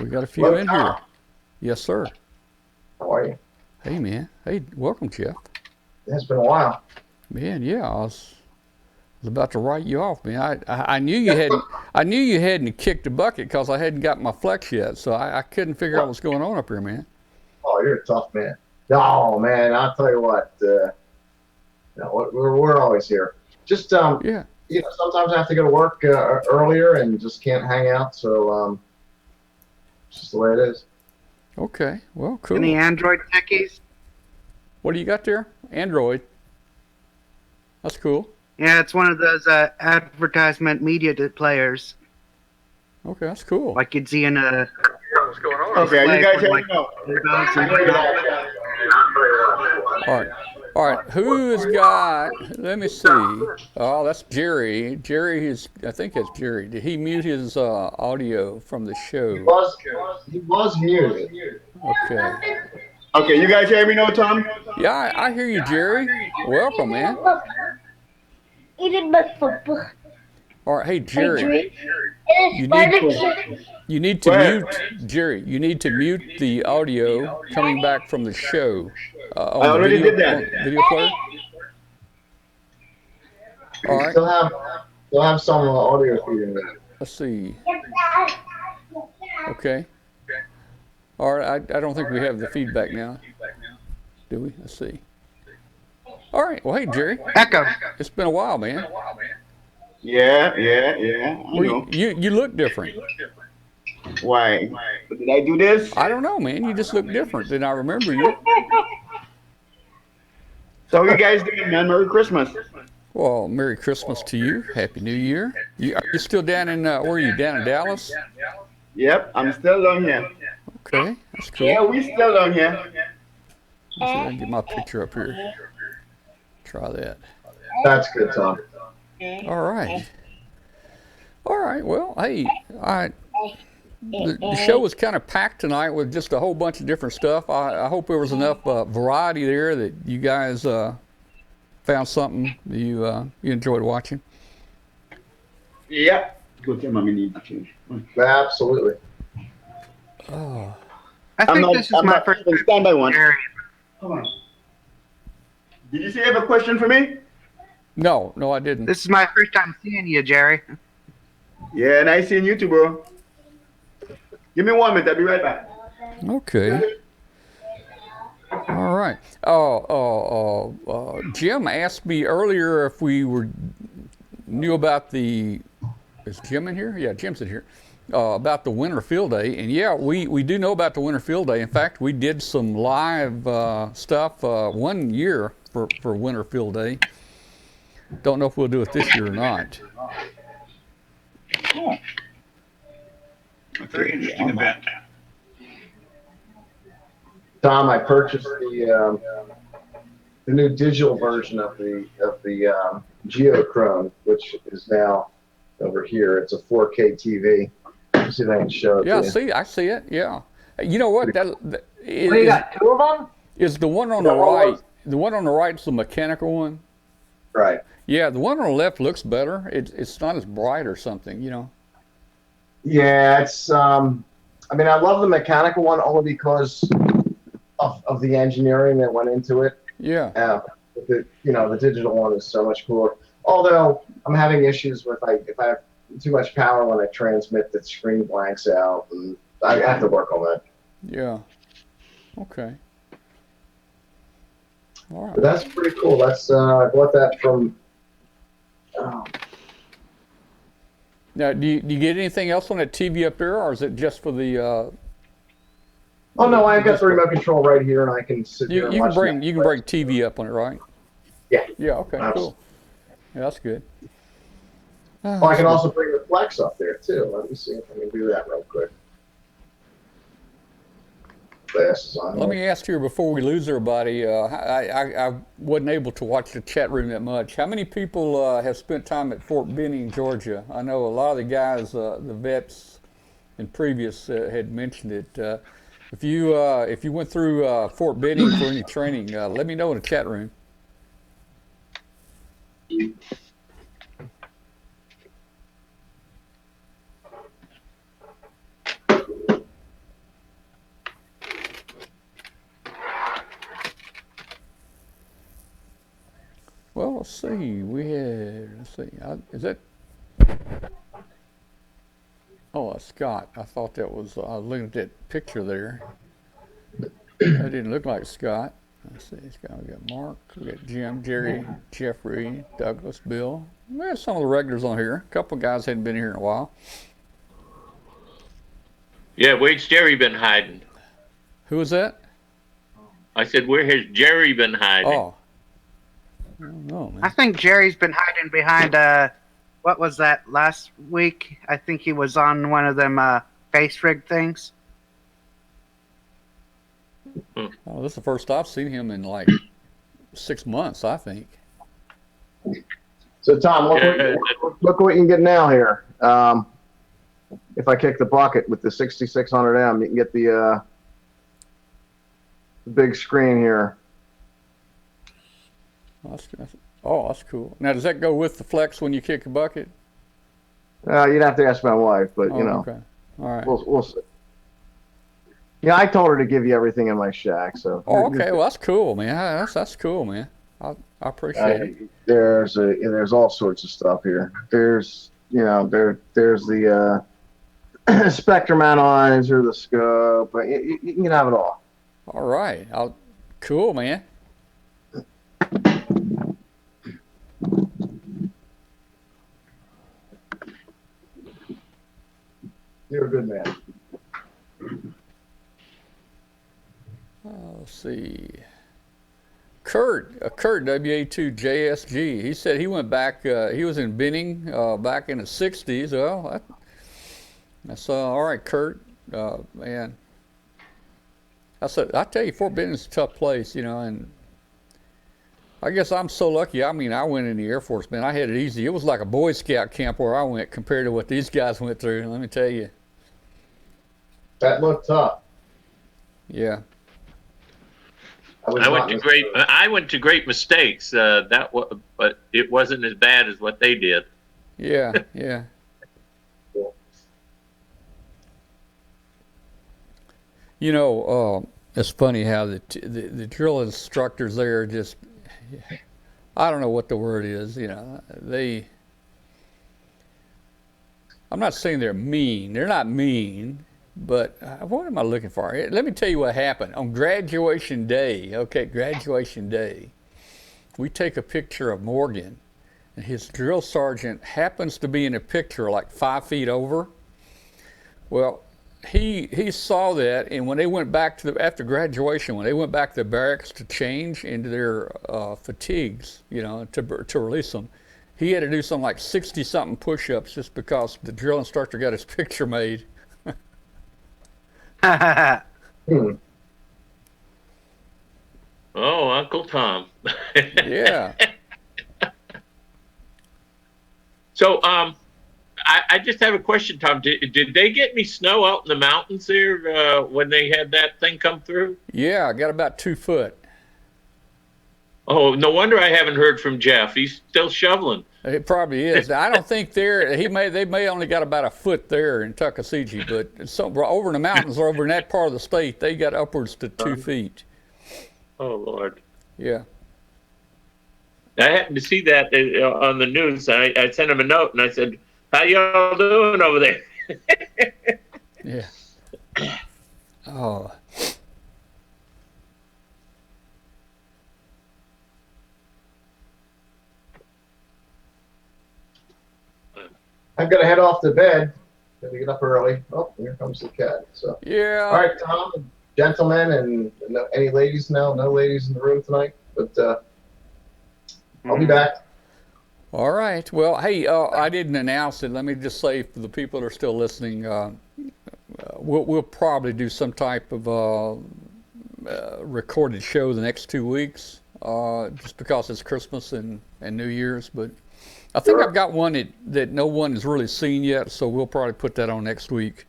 C: We got a few in here. Yes, sir.
O: How are you?
C: Hey, man. Hey, welcome, Jeff.
O: It's been a while.
C: Man, yeah, I was about to write you off, man. I knew you hadn't kicked the bucket because I hadn't got my flex yet, so I couldn't figure out what's going on up here, man.
O: Oh, you're a tough man. No, man, I'll tell you what. We're always here. Just
C: yeah.
O: You know, sometimes I have to go to work earlier and just can't hang out, so it's just the way it is.
C: Okay, well, cool.
P: Any Android techies?
C: What do you got there? Android. That's cool.
P: Yeah, it's one of those advertisement media players.
C: Okay, that's cool.
P: Like you'd see in a.
O: What's going on?
P: Okay, you guys
O: like,
C: All right. Who has got? Let me see. Oh, that's Jerry. I think that's Jerry. Did he mute his audio from the show?
O: He was muted.
C: Okay.
Q: Okay, you guys hear me now, Tom?
C: Yeah, I hear you, Jerry. Welcome, man. All right, hey, Jerry. You need to mute, Jerry. You need to mute the audio coming back from the show.
Q: I already did that.
C: Video player. All right.
O: Still have some audio feeding there.
C: Let's see. Okay. All right. I don't think we have the feedback now. Do we? Let's see. All right. Well, hey, Jerry.
P: Echo.
C: It's been a while, man.
Q: Yeah. I know.
C: You look different.
Q: Why? Did I do this?
C: I don't know, man. You just look different than I remember you.
Q: So you guys doing, man? Merry Christmas.
C: Well, Merry Christmas to you. Happy New Year. Are you still down in, where are you, down in Dallas?
Q: Yep, I'm still down here.
C: Okay, that's cool.
Q: Yeah, we still down here.
C: Let's see if I can get my picture up here. Try that.
O: That's good, Tom.
C: All right. Well, hey, the show was kind of packed tonight with just a whole bunch of different stuff. I hope there was enough variety there that you guys found something that you enjoyed watching.
Q: Yep. Go tell Mommy need to change.
O: Absolutely.
C: Oh.
P: I think this is my first time.
Q: Stand by one. Hold on. Did you say you have a question for me?
C: No, I didn't.
P: This is my first time seeing you, Jerry.
Q: Yeah, nice seeing you too, bro. Give me 1 minute. I'll be right back.
C: Okay. All right. Jim asked me earlier if we knew about the. Is Jim in here? Yeah, Jim's in here. About the Winter Field Day, and yeah, we do know about the Winter Field Day. In fact, we did some live stuff 1 year for Winter Field Day. Don't know if we'll do it this year or not.
Q: Oh. A very interesting event.
O: Tom, I purchased the new digital version of the Geochrome, which is now over here. It's a 4K TV. Let's see if I can show it.
C: Yeah,
O: to you.
C: I see it. Yeah, you know what?
O: You got two of them?
C: Is the one on the right? The one on the right is the mechanical one.
O: Right.
C: Yeah, the one on the left looks better. It's not as bright or something, you know.
O: Yeah, it's. I mean, I love the mechanical one only because of the engineering that went into it.
C: Yeah.
O: The digital one is so much cooler. Although I'm having issues with if I have too much power when I transmit, the screen blanks out, and I have to work on that.
C: Yeah. Okay. All right.
O: But that's pretty cool. That's I bought that from.
C: Now, do you get anything else on that TV up there, or is it just for the?
O: Oh no, I've got the remote control right here, and I can sit here and watch
C: you can bring TV up on it, right?
O: Yeah.
C: Yeah. Okay.
O: Absolutely.
C: Cool. Yeah, that's good.
O: Oh, I can also bring the flex up there too. Let me see if I can do that real quick. Glasses on.
C: Let me ask you before we lose everybody. I wasn't able to watch the chat room that much. How many people have spent time at Fort Benning, Georgia? I know a lot of the guys, the vets in previous had mentioned it. If you went through Fort Benning for any training, let me know in the chat room. Well, let's see. Let's see. Is that? Oh, Scott. I thought that was. I was looking at that picture there. That didn't look like Scott. Let's see. We got Mark. We got Jim, Jerry, Jeffrey, Douglas, Bill. There's some of the regulars on here. A couple of guys hadn't been here in a while.
R: Yeah, where's Jerry been hiding?
C: Who was that?
R: I said, where has Jerry been hiding?
C: Oh. I don't know, man.
P: I think Jerry's been hiding behind, what was that, last week? I think he was on one of them face rig things.
C: Oh, this is the first I've seen him in like 6 months, I think.
O: So, Tom, look what you can get now here. If I kick the bucket with the 6600M, you can get the big screen here.
C: That's cool. Now, does that go with the flex when you kick a bucket?
O: You'd have to ask my wife, but you know.
C: Okay. All right.
O: We'll see. Yeah, I told her to give you everything in my shack. So.
C: Oh, okay. Well, that's cool, man. That's cool, man. I appreciate it.
O: There's all sorts of stuff here. There's there's the spectrum analyzer, the scope. You can have it all.
C: All right. Cool, man.
O: You're a good man.
C: Let's see. Kurt WA2JSG. He said he went back. He was in Benning back in the '60s. Well, that's all right, Kurt. Man, I tell you, Fort Benning's a tough place, and I guess I'm so lucky. I mean, I went in the Air Force, man. I had it easy. It was like a Boy Scout camp where I went compared to what these guys went through. Let me tell you.
O: That looked tough.
C: Yeah.
R: I went to Great Mistakes. But it wasn't as bad as what they did.
C: Yeah, yeah. It's funny how the drill instructors there just, I don't know what the word is. I'm not saying they're mean. They're not mean. But what am I looking for? Let me tell you what happened. On graduation day, we take a picture of Morgan, and his drill sergeant happens to be in a picture like 5 feet over. Well, he saw that, and when they went back after graduation, when they went back to the barracks to change into their fatigues, to release them, he had to do something like 60-something push-ups just because the drill instructor got his picture made.
R: Oh, Uncle Tom.
C: Yeah.
R: So, I just have a question, Tom. Did they get any snow out in the mountains there when they had that thing come through?
C: Yeah, I got about 2 foot.
R: Oh, no wonder I haven't heard from Jeff. He's still shoveling.
C: It probably is. I don't think they may only got about 1 foot there in Tuckasegee, but over in the mountains or over in that part of the state, they got upwards to 2 feet.
R: Oh, Lord.
C: Yeah.
R: I happened to see that on the news. I sent him a note and I said, "How y'all doing over there?"
C: Yeah. Oh.
O: I'm gonna head off to bed. Gotta get up early. Oh, here comes the cat. So
C: yeah.
O: All right, Tom, gentlemen, and any ladies now? No ladies in the room tonight, but I'll be back.
C: All right. Well, hey, I didn't announce it. Let me just say for the people that are still listening, we'll probably do some type of recorded show the next 2 weeks, just because it's Christmas and New Year's. But I think I've got one that no one has really seen yet, so we'll probably put that on next week.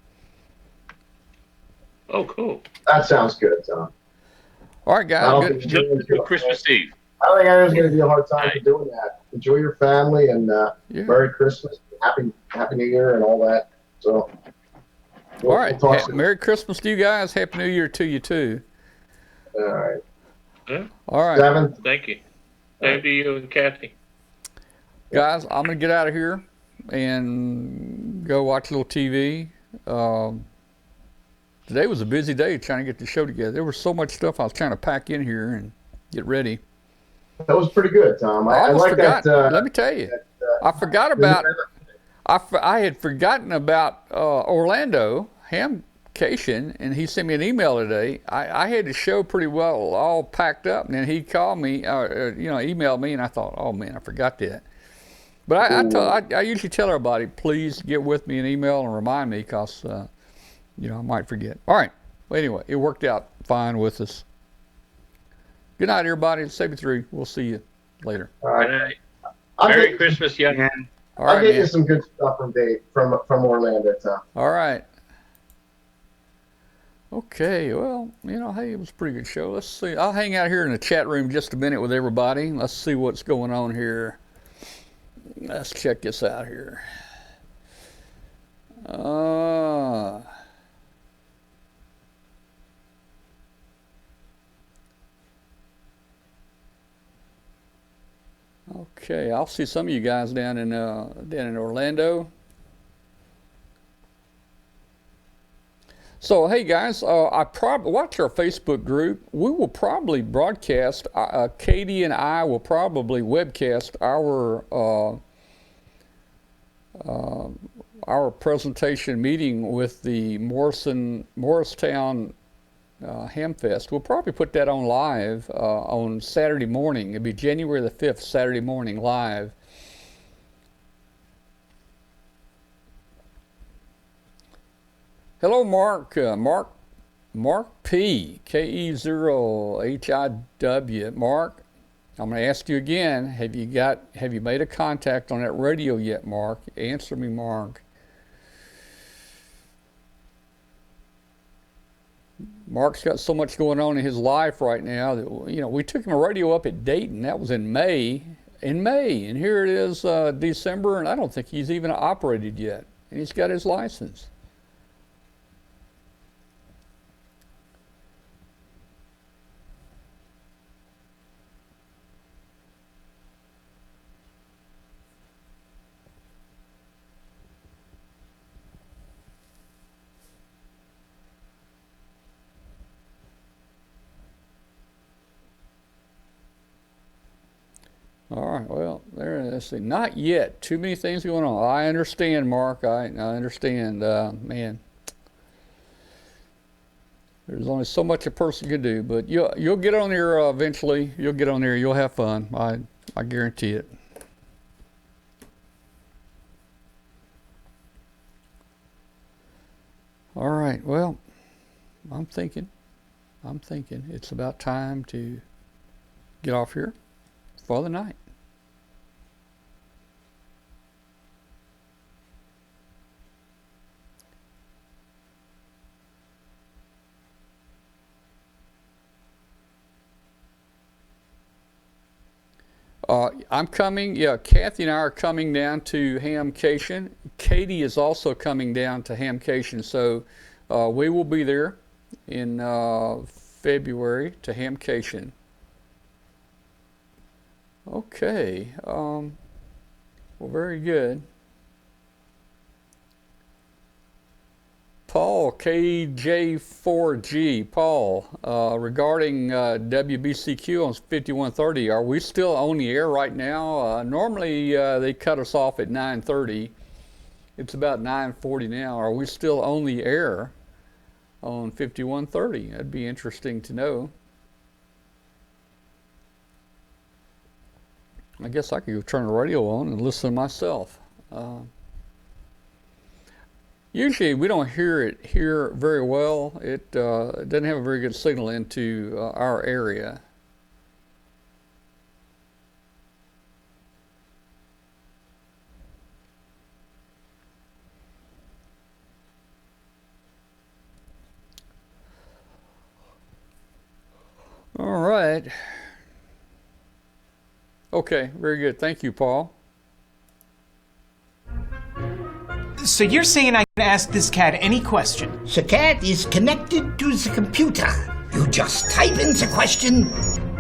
R: Oh, cool.
O: That sounds good, Tom.
C: All right, guys.
R: Good Christmas Eve.
O: I don't think anyone's going to be a hard time for doing that. Enjoy your family and Merry Christmas, Happy New Year, and all that. So,
C: all right. Merry Christmas to you guys. Happy New Year to you too.
O: All right.
R: Yeah.
C: All right.
O: Devin.
R: Thank you. Same to you and Kathy.
C: Guys, I'm going to get out of here and go watch a little TV. Today was a busy day trying to get the show together. There was so much stuff I was trying to pack in here and get ready.
O: That was pretty good, Tom.
C: I almost
O: like
C: forgot.
O: that.
C: Let me tell you, I forgot about. I had forgotten about Orlando Hamcation, and he sent me an email today. I had the show pretty well all packed up, and then he called me, emailed me, and I thought, oh man, I forgot that. But I usually tell everybody, please get with me an email and remind me, because I might forget. All right. Well, anyway, it worked out fine with us. Good night, everybody. Save it through. We'll see you later.
O: All right.
R: Good night. Merry Christmas, young man.
O: I'll get you some good stuff from Dave from Orlando, Tom.
C: All right. Okay. Well, hey, it was a pretty good show. Let's see. I'll hang out here in the chat room just a minute with everybody. Let's see what's going on here. Let's check this out here. Okay, I'll see some of you guys down in Orlando. So hey guys, watch our Facebook group. We will probably broadcast. Katie and I will probably webcast our presentation meeting with the Morristown Hamfest. We'll probably put that on live on Saturday morning. It'll be January the 5th, Saturday morning live. Hello, Mark. Mark P. KE0HIW. Mark, I'm going to ask you again. Have you made a contact on that radio yet, Mark? Answer me, Mark. Mark's got so much going on in his life right now that, we took him a radio up at Dayton. That was in May. And here it is December, and I don't think he's even operated yet. And he's got his license. All right, well, let's see. Not yet. Too many things going on. I understand, Mark. I understand, man. There's only so much a person can do, but you'll get on there eventually. You'll get on there. You'll have fun. I guarantee it. All right, well, I'm thinking it's about time to get off here for the night. I'm coming, Kathy and I are coming down to Hamcation. Katie is also coming down to Hamcation, so we will be there in February to Hamcation. Okay, well, very good. Paul, KJ4G, Paul, regarding WBCQ on 5130, are we still on the air right now? Normally they cut us off at 9:30. It's about 9:40 now. Are we still on the air on 5130? That'd be interesting to know. I guess I could go turn the radio on and listen myself. Usually we don't hear it here very well. It doesn't have a very good signal into our area. All right. Okay, very good. Thank you, Paul.
S: So you're saying I can ask this cat any question?
T: The cat is connected to the computer. You just type in the question,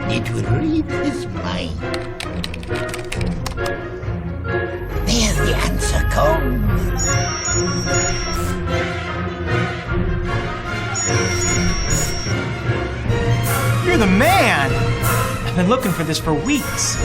T: it will read his mind. There the answer comes.
S: You're the man! I've been looking for this for weeks.